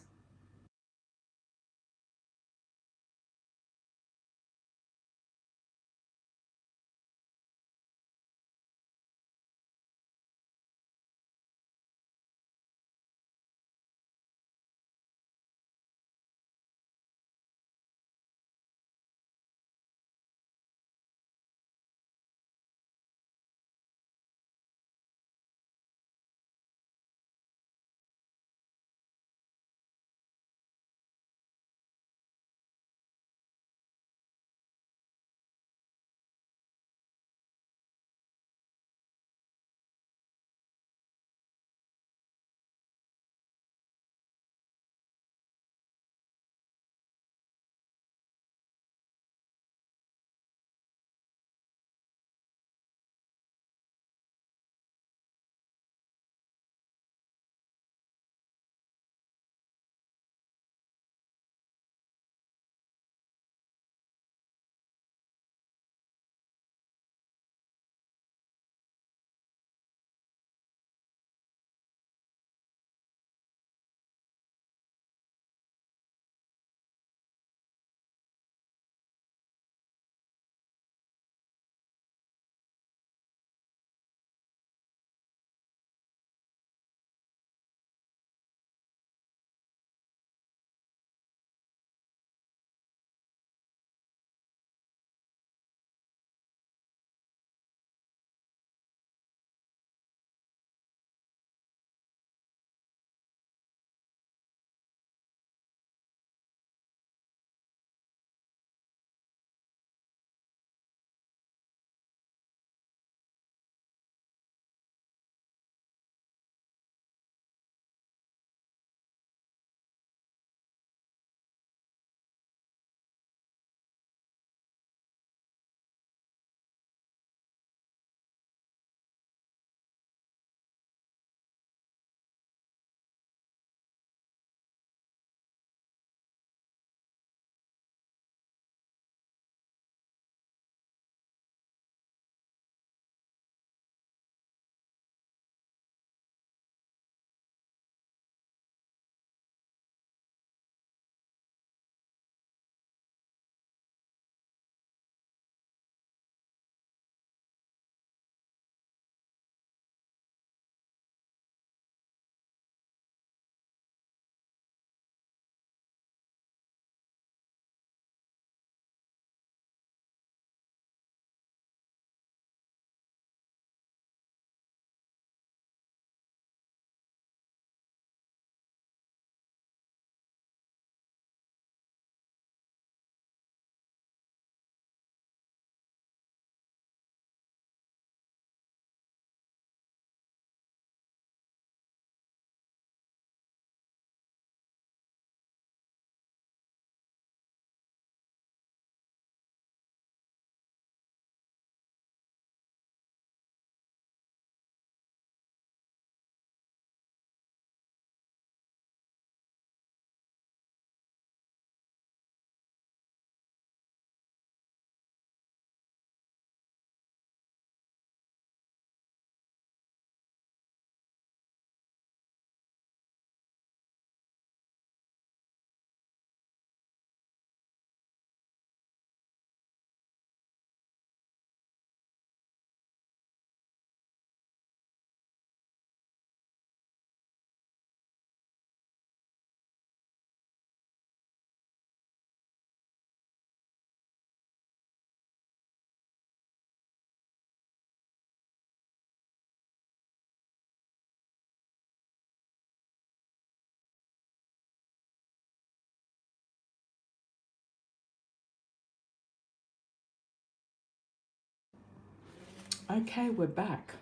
Okay, we're back.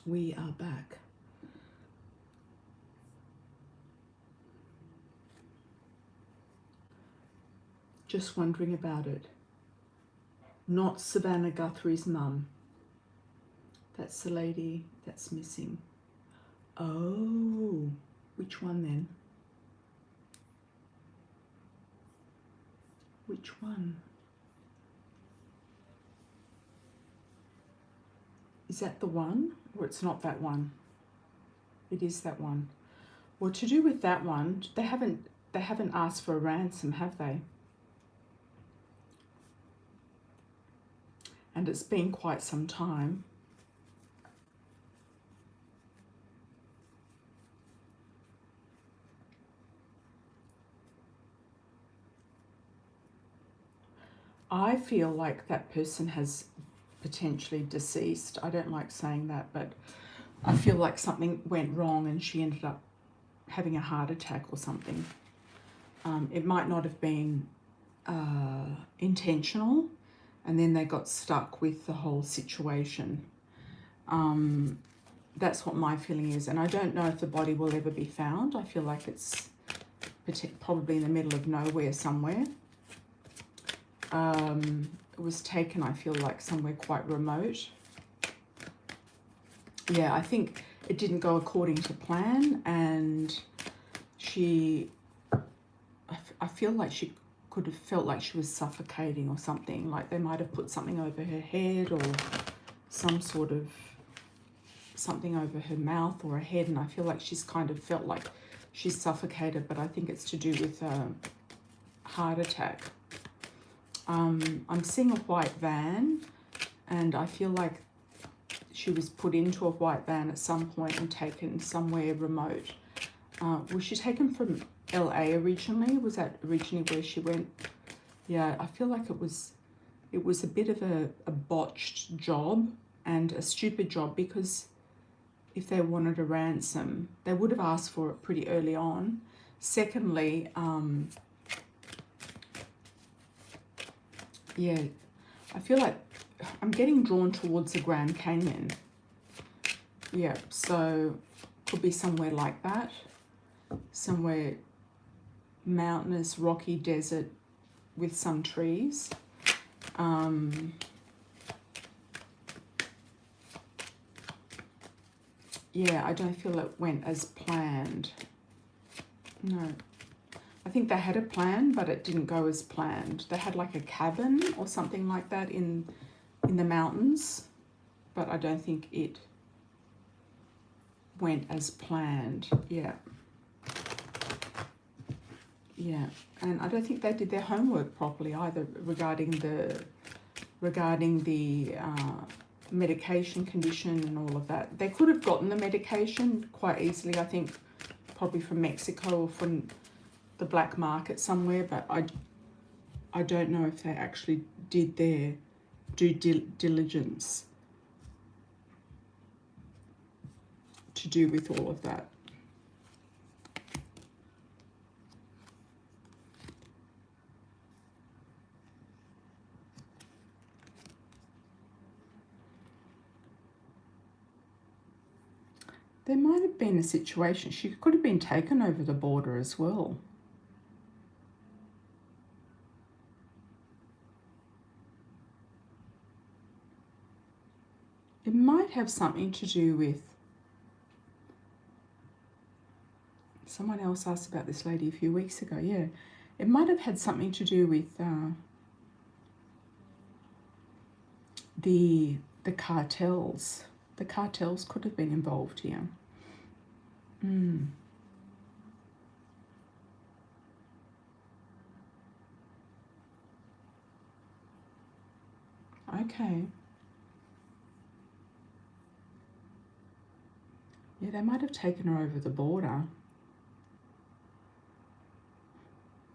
We are back. Just wondering about it. Not Savannah Guthrie's mum. That's the lady that's missing. Oh, which one then? Which one? Is that the one? Or it's not that one? It is that one. Well, to do with that one, they haven't asked for a ransom, have they? And it's been quite some time. I feel like that person has potentially deceased. I don't like saying that, but I feel like something went wrong and she ended up having a heart attack or something. It might not have been intentional, and then they got stuck with the whole situation. That's what my feeling is, and I don't know if the body will ever be found. I feel like it's probably in the middle of nowhere somewhere. It was taken, I feel like, somewhere quite remote. Yeah, I think it didn't go according to plan, and I feel like she could have felt like she was suffocating or something, like they might have put something over her head or some sort of something over her mouth or her head, and I feel like she's kind of felt like she's suffocated, but I think it's to do with a heart attack. I'm seeing a white van, and I feel like she was put into a white van at some point and taken somewhere remote. Was she taken from LA originally? Was that originally where she went? Yeah, I feel like it was a bit of a botched job and a stupid job, because if they wanted a ransom, they would have asked for it pretty early on. Secondly, yeah, I feel like I'm getting drawn towards the Grand Canyon. Yeah, so could be somewhere like that. Somewhere mountainous, rocky desert with some trees. Yeah, I don't feel it went as planned. No. I think they had a plan, but it didn't go as planned. They had like a cabin or something like that in the mountains, but I don't think it went as planned. Yeah. Yeah, and I don't think they did their homework properly either regarding the medication condition and all of that. They could have gotten the medication quite easily, I think, probably from Mexico or from the black market somewhere, but I don't know if they actually did their due diligence to do with all of that. There might have been a situation, she could have been taken over the border as well. It might have something to do with, someone else asked about this lady a few weeks ago, yeah. It might have had something to do with the cartels. The cartels could have been involved here. Okay. Yeah, they might have taken her over the border.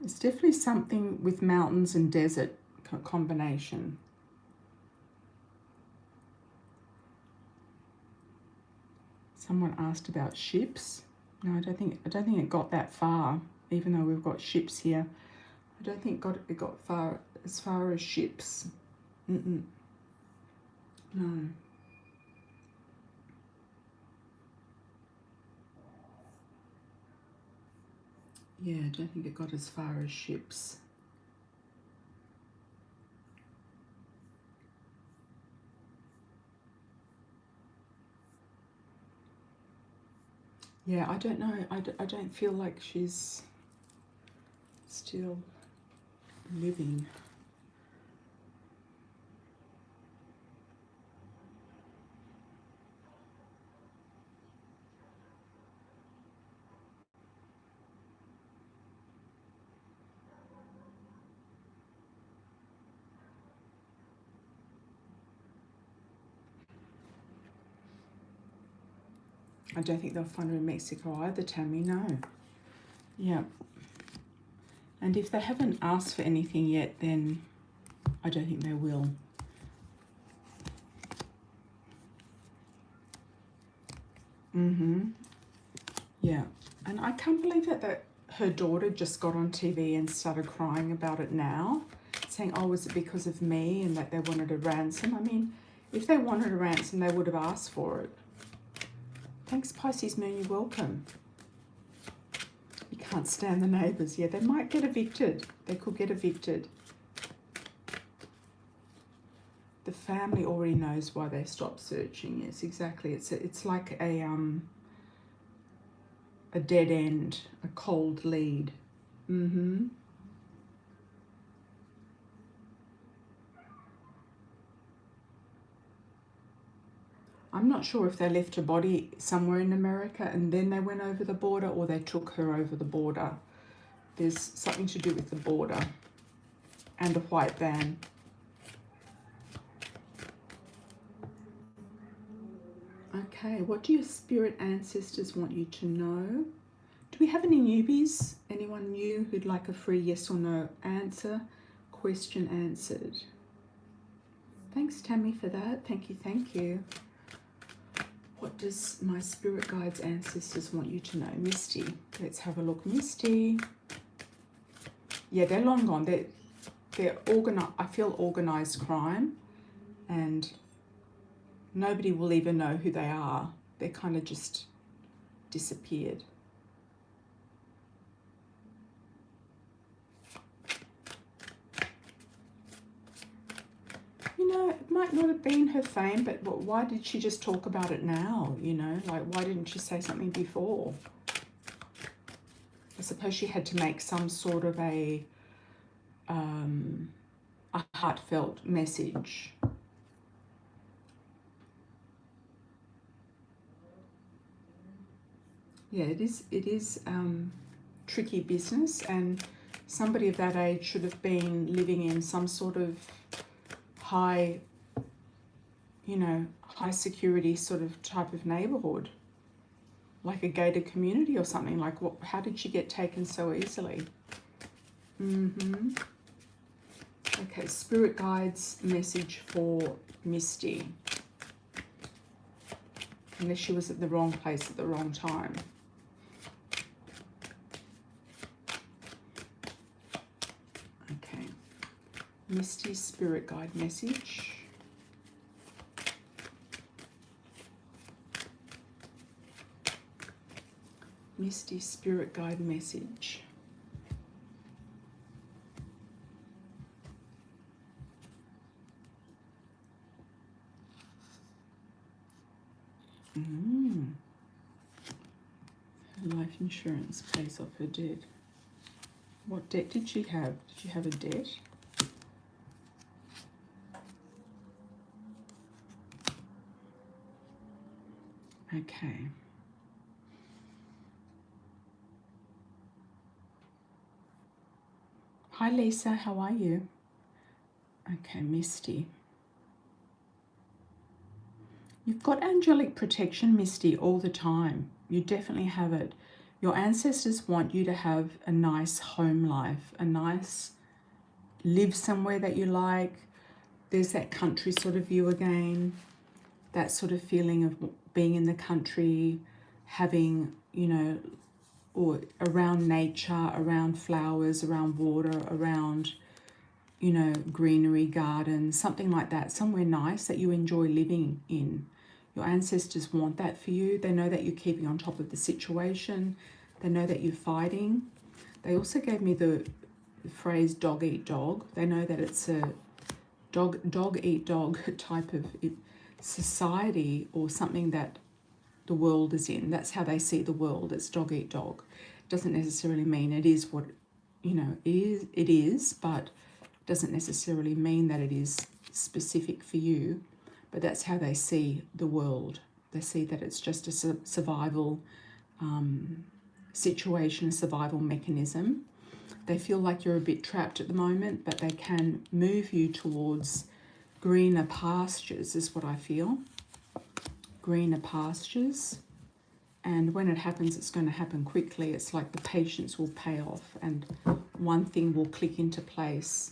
It's definitely something with mountains and desert combination. Someone asked about ships. No, I don't think it got that far, even though we've got ships here. I don't think it got as far as ships. No. Yeah, I don't think it got as far as ships. Yeah, I don't know. I don't feel like she's still living. I don't think they'll find her in Mexico either, Tammy, no. Yeah. And if they haven't asked for anything yet, then I don't think they will. Yeah. And I can't believe it that her daughter just got on TV and started crying about it now, saying, oh, was it because of me and that they wanted a ransom? I mean, if they wanted a ransom, they would have asked for it. Thanks, Pisces Moon, you're welcome. You can't stand the neighbours. Yeah, they might get evicted. They could get evicted. The family already knows why they stopped searching. Yes, exactly. It's like a dead end, a cold lead. I'm not sure if they left her body somewhere in America and then they went over the border, or they took her over the border. There's something to do with the border and a white van. Okay, what do your spirit ancestors want you to know? Do we have any newbies? Anyone new who'd like a free yes or no answer? Question answered. Thanks, Tammy, for that. Thank you, thank you. What does my spirit guides ancestors want you to know? Misty. Let's have a look. Misty. Yeah, they're long gone. They're organized. I feel organized crime, and nobody will even know who they are. They kind of just disappeared. You know, it might not have been her fame, but why did she just talk about it now? You know, like, why didn't she say something before? I suppose she had to make some sort of a heartfelt message. Yeah, it is tricky business, and somebody of that age should have been living in some sort of high, you know, high security sort of type of neighborhood, like a gated community or something. Like, what? How did she get taken so easily? Okay, spirit guides message for Misty. Unless she was at the wrong place at the wrong time. Okay, Misty's spirit guide message. Misty spirit guide message. Her life insurance pays off her debt. What debt did she have? Did she have a debt? Okay. Hi Lisa, how are you? Okay, Misty. You've got angelic protection, Misty, all the time. You definitely have it. Your ancestors want you to have a nice home life, a nice live somewhere that you like. There's that country sort of view again, that sort of feeling of being in the country, having, you know, or around nature, around flowers, around water, around you know, greenery, garden, something like that, somewhere nice that you enjoy living in. Your ancestors want that for you. They know that you're keeping on top of the situation. They know that you're fighting. They also gave me the phrase dog eat dog. They know that it's a dog eat dog type of society, or something that the world is in. That's how they see the world. It's dog eat dog. It doesn't necessarily mean it is what, you know, it is, but doesn't necessarily mean that it is specific for you. But that's how they see the world. They see that it's just a survival situation, a survival mechanism. They feel like you're a bit trapped at the moment, but they can move you towards greener pastures, is what I feel. Greener pastures. And when it happens, it's going to happen quickly. It's like the patience will pay off and one thing will click into place.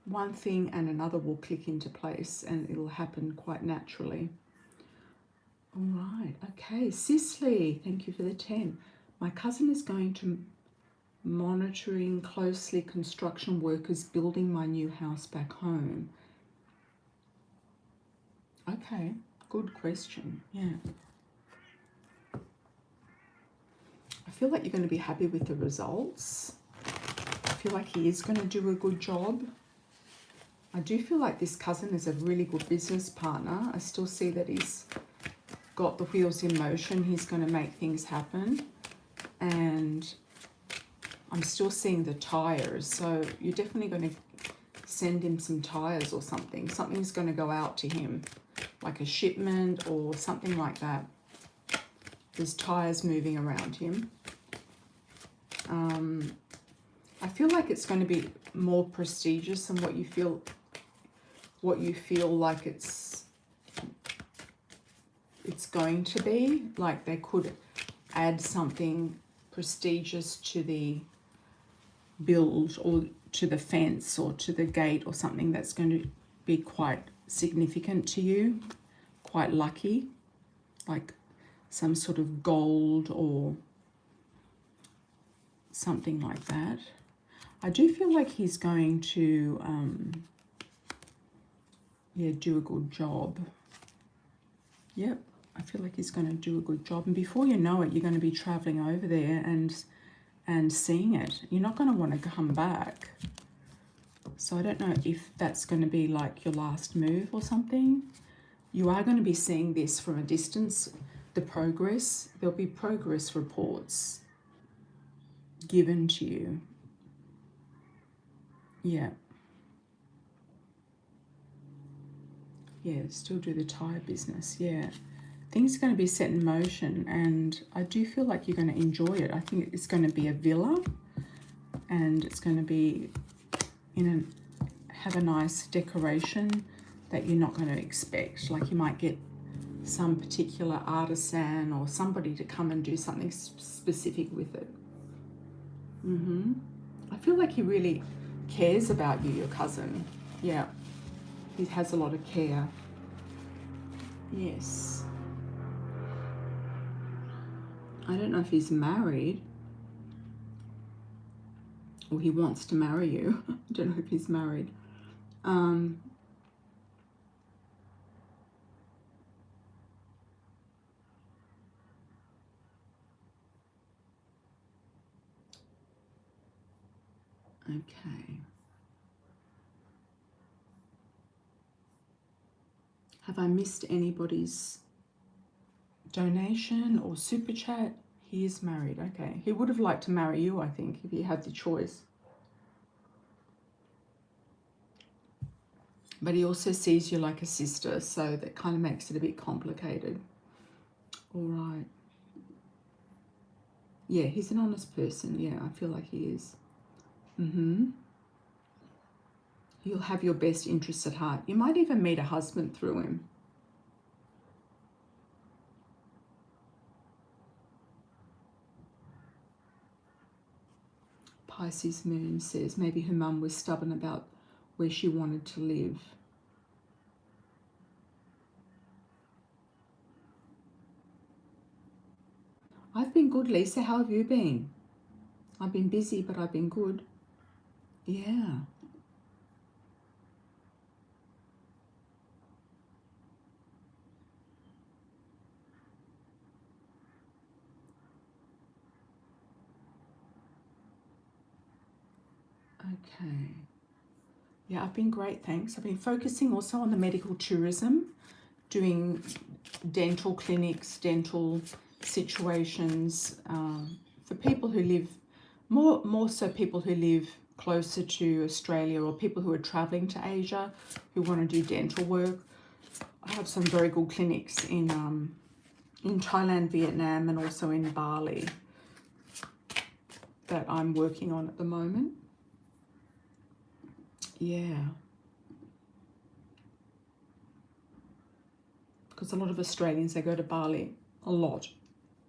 One thing and another will click into place, and it'll happen quite naturally. All right. Okay. Cicely, thank you for the 10. My cousin is going to monitoring closely construction workers building my new house back home. Okay. Good question. Yeah. I feel like you're going to be happy with the results. I feel like he is going to do a good job. I do feel like this cousin is a really good business partner. I still see that he's got the wheels in motion. He's going to make things happen. And I'm still seeing the tires. So you're definitely going to send him some tires or something. Something's going to go out to him, like a shipment or something like that. There's tires moving around him. I feel like it's going to be more prestigious than what you feel like it's going to be. Like they could add something prestigious to the build or to the fence or to the gate or something that's going to be quite significant to you, quite lucky, like some sort of gold or something like that. I do feel like he's going to do a good job. Yep, I feel like he's going to do a good job, and before you know it, you're going to be traveling over there and seeing it. You're not going to want to come back. So I don't know if that's going to be like your last move or something. You are going to be seeing this from a distance, the progress. There'll be progress reports given to you. Yeah. Yeah, still do the tire business. Yeah. Things are going to be set in motion, and I do feel like you're going to enjoy it. I think it's going to be a villa, and it's going to be have a nice decoration that you're not going to expect. Like you might get some particular artisan or somebody to come and do something specific with it. I feel like he really cares about you, your cousin. Yeah, he has a lot of care. Yes. I don't know if he's married or he wants to marry you. I don't know if he's married. Okay. Have I missed anybody's donation or super chat? He is married. Okay. He would have liked to marry you, I think, if he had the choice. But he also sees you like a sister, so that kind of makes it a bit complicated. All right. Yeah, he's an honest person. Yeah, I feel like he is. He'll have your best interests at heart. You might even meet a husband through him. Pisces moon says maybe her mum was stubborn about where she wanted to live. I've been good, Lisa. How have you been? I've been busy, but I've been good. Yeah. Okay. Yeah, I've been great, thanks. I've been focusing also on the medical tourism, doing dental clinics, dental situations for people who live, more so people who live closer to Australia, or people who are traveling to Asia who want to do dental work. I have some very good clinics in Thailand, Vietnam, and also in Bali that I'm working on at the moment. Yeah. Because a lot of Australians, they go to Bali a lot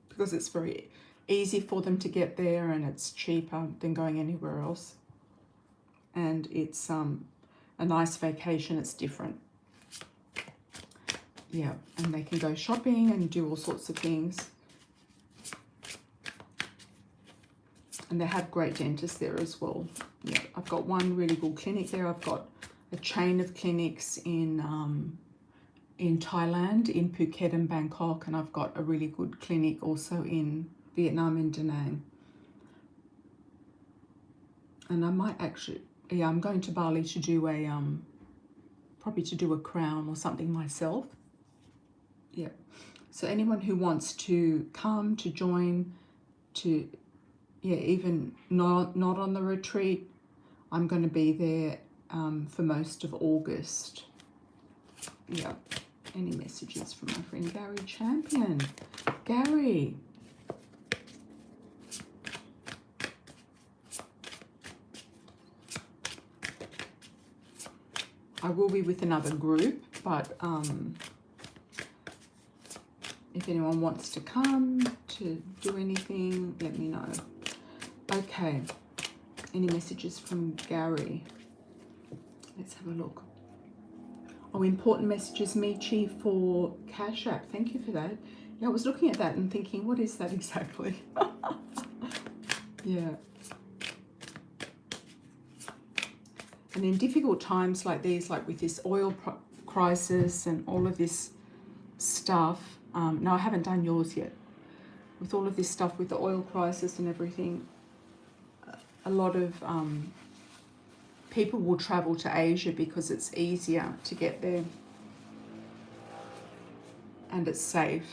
because it's very easy for them to get there and it's cheaper than going anywhere else. And it's a nice vacation, it's different. Yeah, and they can go shopping and do all sorts of things. And they have great dentists there as well. Yeah, I've got one really good clinic there. I've got a chain of clinics in Thailand, in Phuket and Bangkok, and I've got a really good clinic also in Vietnam, in Da Nang. And I might actually, yeah, I'm going to Bali to do a, probably to do a crown or something myself. Yeah. So anyone who wants to come, to join, to, yeah, even not on the retreat, I'm going to be there for most of August. Yeah. Any messages from my friend Gary Champion? Gary. I will be with another group, but if anyone wants to come to do anything, let me know. Okay. Any messages from Gary? Let's have a look. Oh, important messages, Michi, for Cash App. Thank you for that. Yeah, I was looking at that and thinking, what is that exactly? Yeah. And in difficult times like these, like with this oil crisis and all of this stuff, no, I haven't done yours yet. With all of this stuff with the oil crisis and everything, a lot of people will travel to Asia because it's easier to get there and it's safe.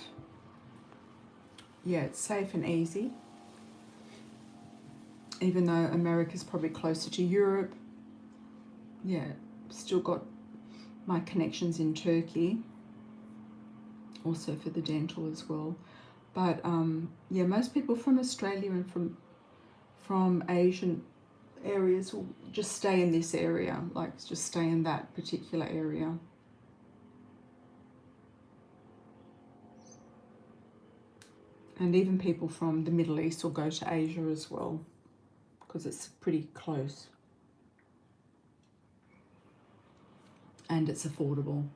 Yeah, it's safe and easy. Even though America's probably closer to Europe. Yeah, still got my connections in Turkey, also for the dental as well. But yeah, most people from Australia and from Asian areas will just stay in this area, like just stay in that particular area. And even people from the Middle East will go to Asia as well, because it's pretty close. And it's affordable.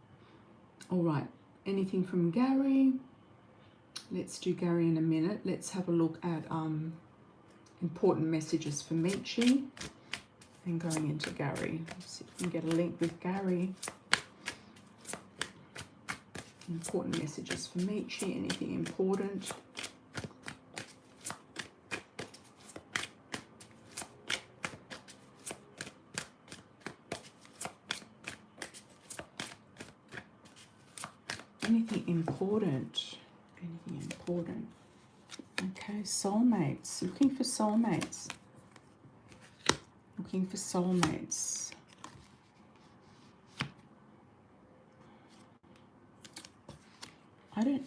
All right, anything from Gary? Let's do Gary in a minute. Let's have a look at important messages for Michi. And going into Gary. Let's see if we can get a link with Gary. Important messages for Michi. Anything important? Anything important? Anything important? Okay, soulmates. Looking for soulmates. Looking for soulmates.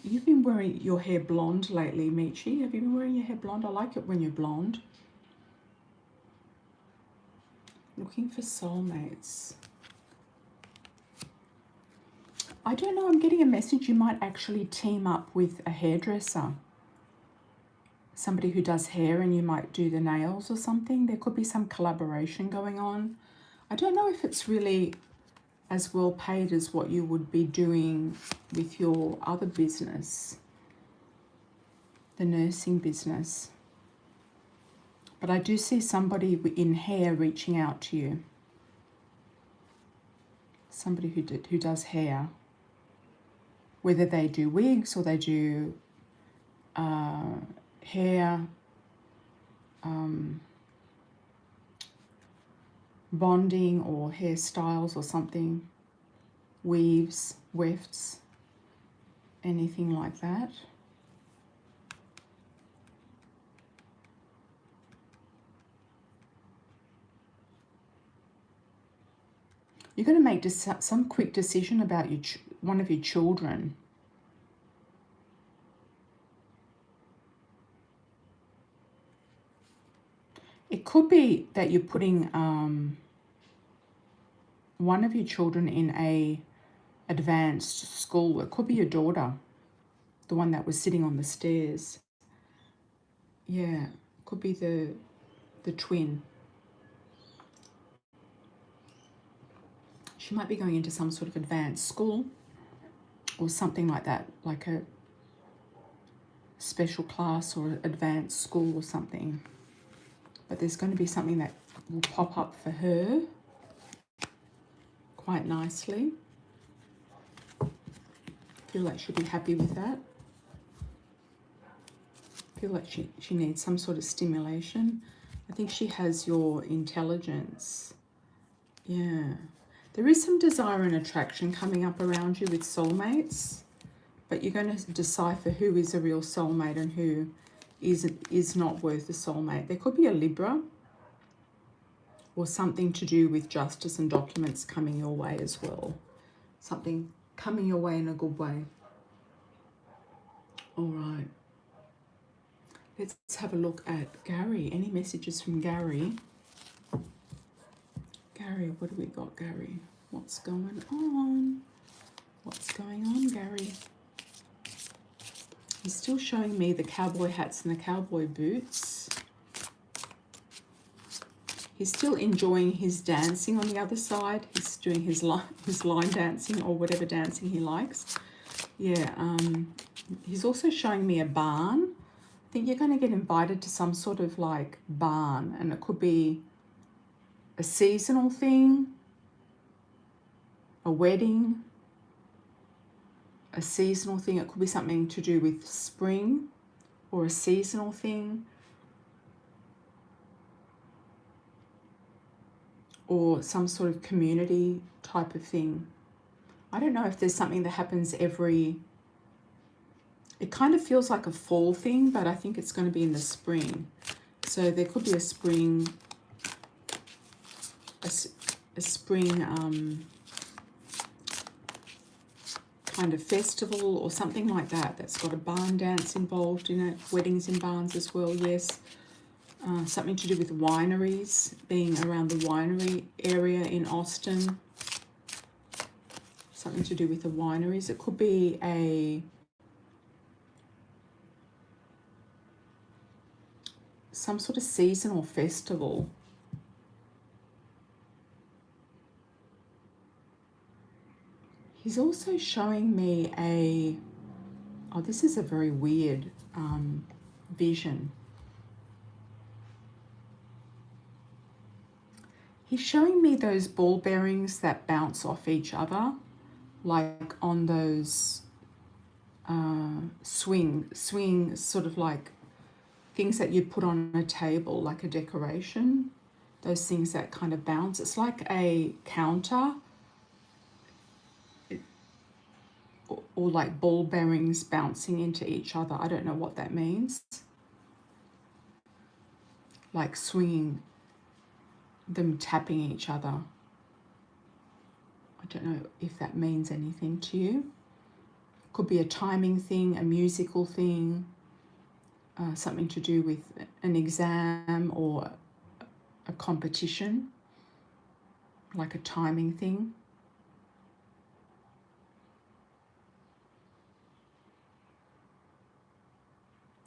You've been wearing your hair blonde lately, Michi. Have you been wearing your hair blonde? I like it when you're blonde. Looking for soulmates. I don't know, I'm getting a message you might actually team up with a hairdresser. Somebody who does hair, and you might do the nails or something. There could be some collaboration going on. I don't know if it's really as well paid as what you would be doing with your other business, the nursing business. But I do see somebody in hair reaching out to you. Somebody who does hair. Whether they do wigs or they do hair, bonding or hairstyles or something, weaves, wefts, anything like that. You're going to make some quick decision about one of your children. It could be that you're putting one of your children in a advanced school. It could be your daughter, the one that was sitting on the stairs. Yeah, could be the twin. She might be going into some sort of advanced school or something like that, like a special class or advanced school or something. But there's going to be something that will pop up for her quite nicely. Feel like she'll be happy with that. Feel like she needs some sort of stimulation. I think she has your intelligence. Yeah. There is some desire and attraction coming up around you with soulmates, but you're going to decipher who is a real soulmate and who is not worth a soulmate. There could be a Libra or something to do with justice and documents coming your way as well. Something coming your way in a good way. All right. Let's have a look at Gary. Any messages from Gary? Gary, what do we got, Gary? What's going on? What's going on, Gary? He's still showing me the cowboy hats and the cowboy boots. He's still enjoying his dancing on the other side. He's doing his line dancing or whatever dancing he likes. Yeah, he's also showing me a barn. I think you're going to get invited to some sort of like barn, and it could be a seasonal thing, a wedding, a seasonal thing. It could be something to do with spring or a seasonal thing, or some sort of community type of thing. I don't know if there's something that happens it kind of feels like a fall thing, but I think it's going to be in the spring. So there could be a spring, a spring kind of festival or something like that that's got a barn dance involved in it. Weddings in barns as well, yes. Something to do with wineries, being around the winery area in Austin. Something to do with the wineries. It could be some sort of seasonal festival. He's also showing me oh, this is a very weird vision. He's showing me those ball bearings that bounce off each other, like on those swing sort of like things that you put on a table, like a decoration. Those things that kind of bounce. It's like a counter, or like ball bearings bouncing into each other. I don't know what that means. Like swinging, them tapping each other. I don't know if that means anything to you. Could be a timing thing, a musical thing, something to do with an exam or a competition, like a timing thing.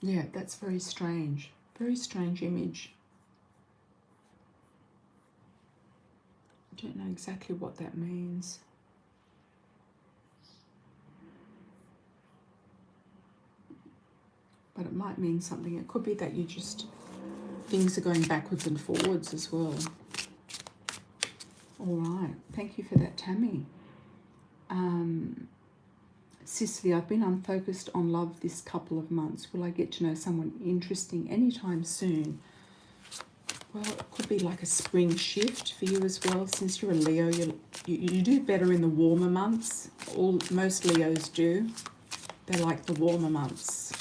Yeah, that's very strange. Very strange image. I don't know exactly what that means. But it might mean something. It could be that you just, things are going backwards and forwards as well. All right. Thank you for that, Tammy. Cicely, I've been unfocused on love this couple of months. Will I get to know someone interesting anytime soon? Well, it could be like a spring shift for you as well. Since you're a Leo, you do better in the warmer months. Most Leos do. They like the warmer months.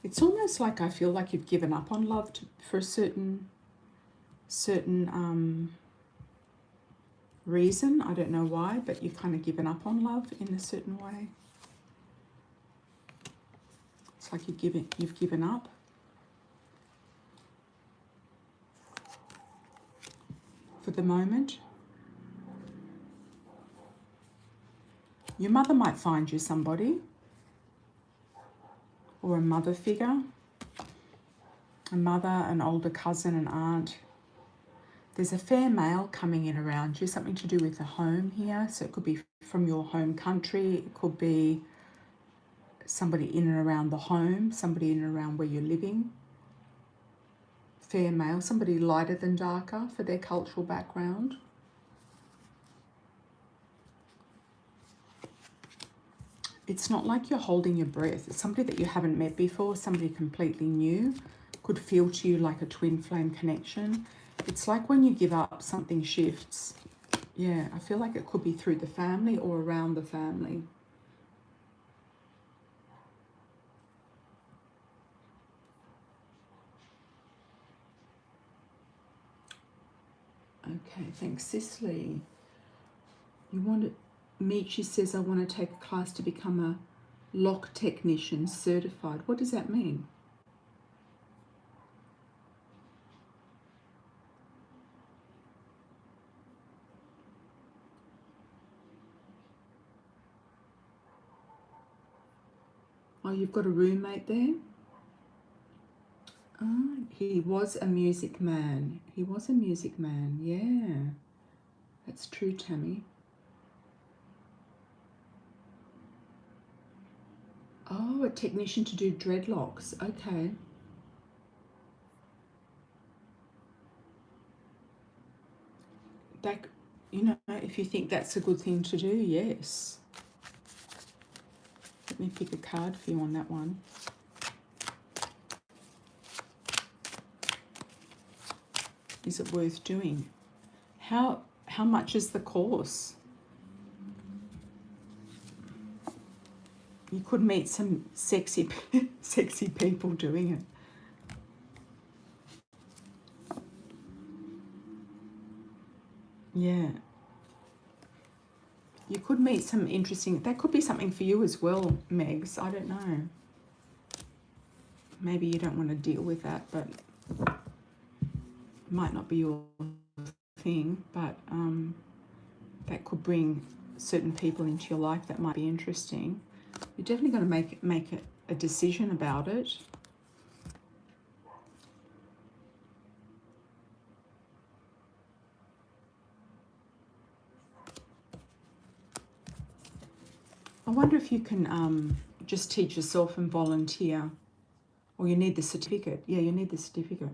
It's almost like I feel like you've given up on love for a certain reason. I don't know why, but you've kind of given up on love in a certain way. It's like you've given up. For the moment. Your mother might find you somebody, or a mother figure, a mother, an older cousin, an aunt. There's a fair male coming in around you, something to do with the home here. So it could be from your home country. It could be somebody in and around the home, somebody in and around where you're living. Fair male, somebody lighter than darker for their cultural background. It's not like you're holding your breath. It's somebody that you haven't met before, somebody completely new. Could feel to you like a twin flame connection. It's like when you give up, something shifts. Yeah, I feel like it could be through the family or around the family. Okay, thanks, Cicely. You want to meet, she says, I want to take a class to become a lock technician certified. What does that mean? Oh, you've got a roommate there? Oh, he was a music man. He was a music man, yeah. That's true, Tammy. Oh, a technician to do dreadlocks. Okay. That, you know, if you think that's a good thing to do, yes. Let me pick a card for you on that one. Is it worth doing? How much is the course? You could meet some sexy sexy people doing it. Yeah. You could meet some interesting, that could be something for you as well, Megs. I don't know. Maybe you don't want to deal with that, but it might not be your thing, but that could bring certain people into your life that might be interesting. You're definitely going to make a decision about it. I wonder if you can just teach yourself and volunteer, or you need the certificate. Yeah, you need the certificate.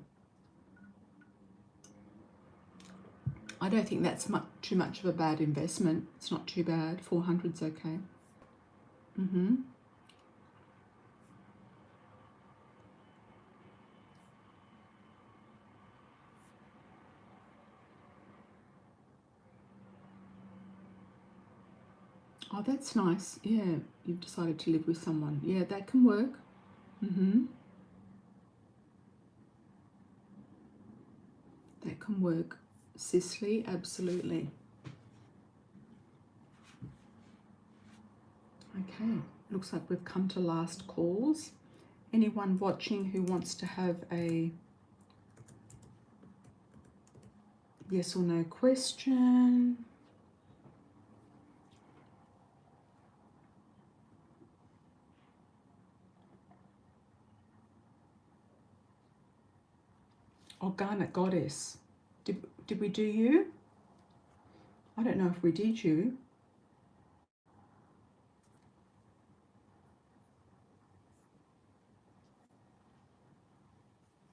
I don't think that's too much of a bad investment. It's not too bad. 400's okay. Oh, that's nice. Yeah, you've decided to live with someone. Yeah, that can work. That can work. Cicely, absolutely. Okay, looks like we've come to last calls. Anyone watching who wants to have a yes or no question? Oh, Garnet Goddess. Did we do you? I don't know if we did you.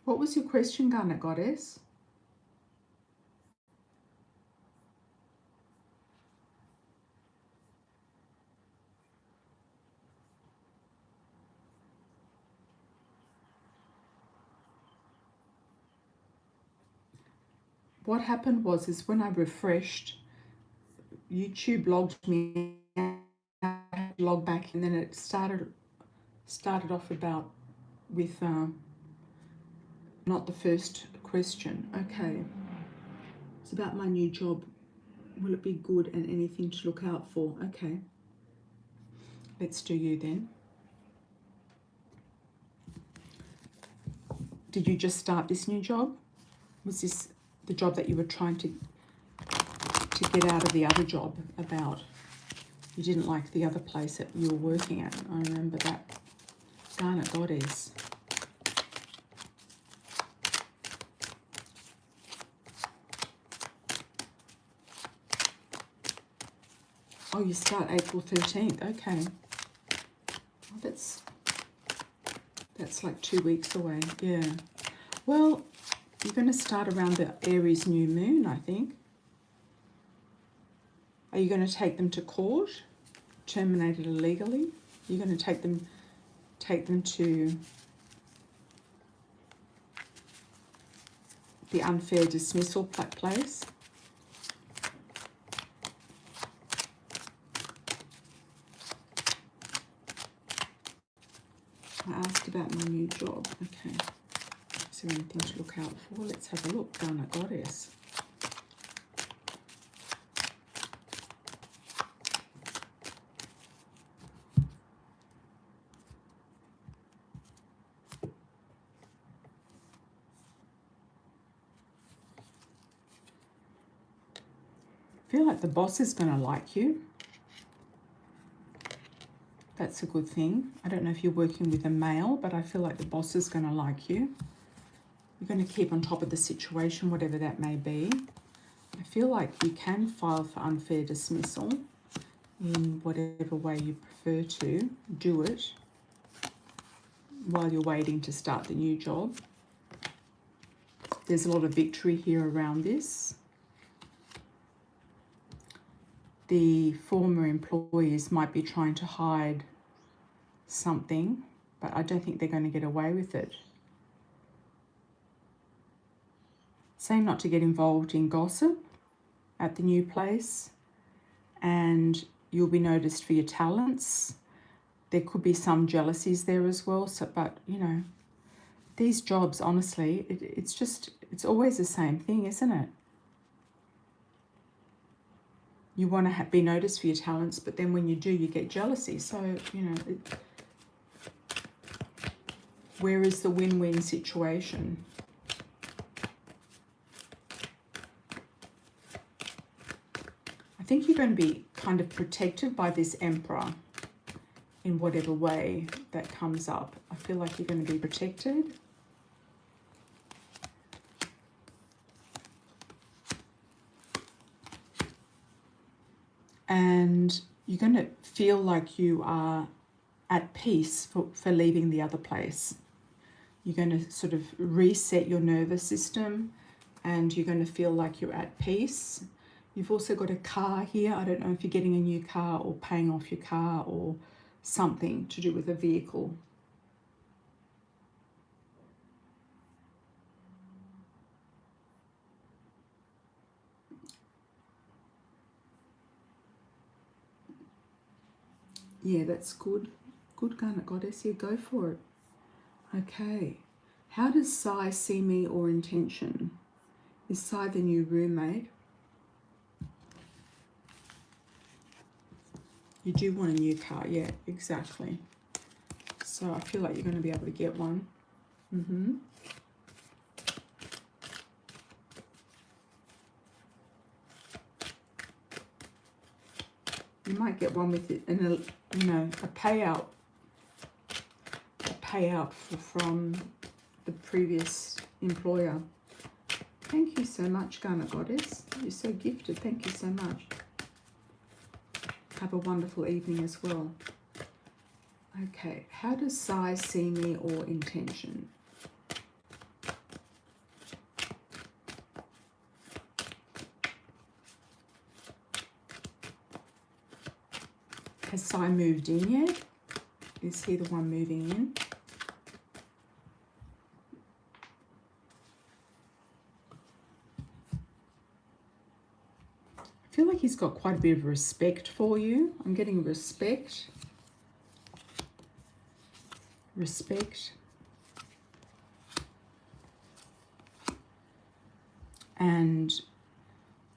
What was your question, Garnet Goddess? what happened is when I refreshed, YouTube logged me out, log back, and then it started off about with not the first question. Okay, it's about my new job. Will it be good and anything to look out for? Okay, let's do you then. Did you just start this new job? Was this the job that you were trying to get out of the other job about? You didn't like the other place that you were working at. I remember that. Darn it, Goddess. Oh, you start April 13th. Okay. Oh, that's like 2 weeks away. Yeah. Well, you're going to start around the Aries new moon, I think. Are you going to take them to court? Terminate it illegally? You're going to take them to the unfair dismissal place? I asked about my new job. Okay. Is there anything to look out for? Let's have a look. Darn it, Goddess. I feel like the boss is going to like you. That's a good thing. I don't know if you're working with a male, but I feel like the boss is going to like you. You're going to keep on top of the situation, whatever that may be. I feel like you can file for unfair dismissal in whatever way you prefer to do it while you're waiting to start the new job. There's a lot of victory here around this. The former employees might be trying to hide something, but I don't think they're going to get away with it. Saying not to get involved in gossip at the new place, and you'll be noticed for your talents. There could be some jealousies there as well. So, but you know, these jobs, honestly, it's always the same thing, isn't it? You want to be noticed for your talents, but then when you do, you get jealousy. So, you know, where is the win-win situation? I think you're going to be kind of protected by this Emperor in whatever way that comes up. I feel like you're going to be protected. And you're going to feel like you are at peace for leaving the other place. You're going to sort of reset your nervous system, and you're going to feel like you're at peace. You've also got a car here. I don't know if you're getting a new car or paying off your car or something to do with a vehicle. Yeah, that's good. Good, Garnet Goddess. Yeah, go for it. Okay. How does Sai see me or intention? Is Sai the new roommate? You do want a new car. Yeah, exactly. So I feel like you're going to be able to get one. You might get one with it in a payout from the previous employer. Thank you so much, Garnet Goddess. You're so gifted. Thank you so much. Have a wonderful evening as well. Okay, how does Sai see me or intention? Has Sai moved in yet? Is he the one moving in? he's got quite a bit of respect for you. I'm getting respect. Respect. And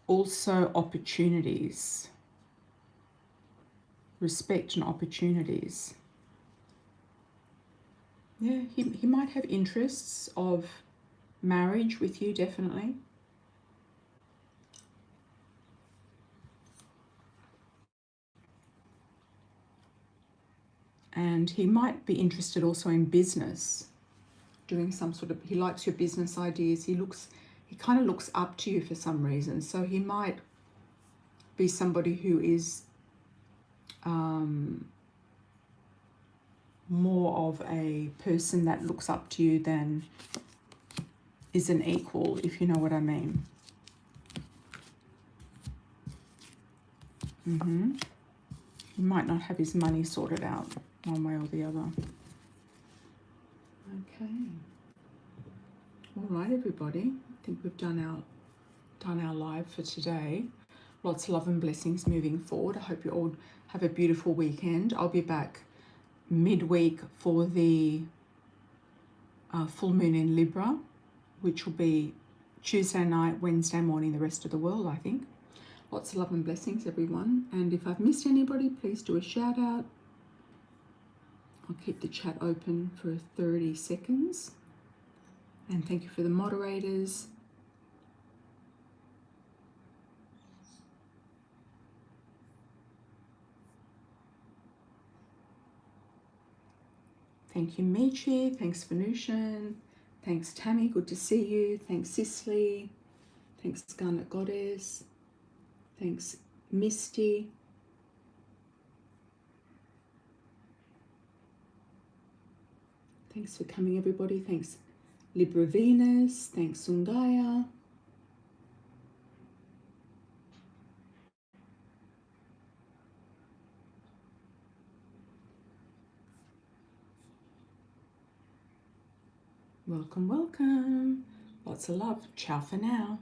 also opportunities. Respect and opportunities. Yeah, he might have interests of marriage with you, definitely. And he might be interested also in business, doing some sort of, he likes your business ideas. He kind of looks up to you for some reason. So he might be somebody who is more of a person that looks up to you than is an equal, if you know what I mean. He might not have his money sorted out one way or the other. Okay. All right, everybody. I think we've done our live for today. Lots of love and blessings moving forward. I hope you all have a beautiful weekend. I'll be back midweek for the full moon in Libra, which will be Tuesday night, Wednesday morning, the rest of the world, I think. Lots of love and blessings, everyone. And if I've missed anybody, please do a shout out. I'll keep the chat open for 30 seconds. And thank you for the moderators. Thank you, Michi. Thanks, Venusian. Thanks, Tammy. Good to see you. Thanks, Cicely. Thanks, Scarlet Goddess. Thanks, Misty. Thanks for coming, everybody. Thanks, Libra Venus. Thanks, Sungaya. Welcome, welcome. Lots of love. Ciao for now.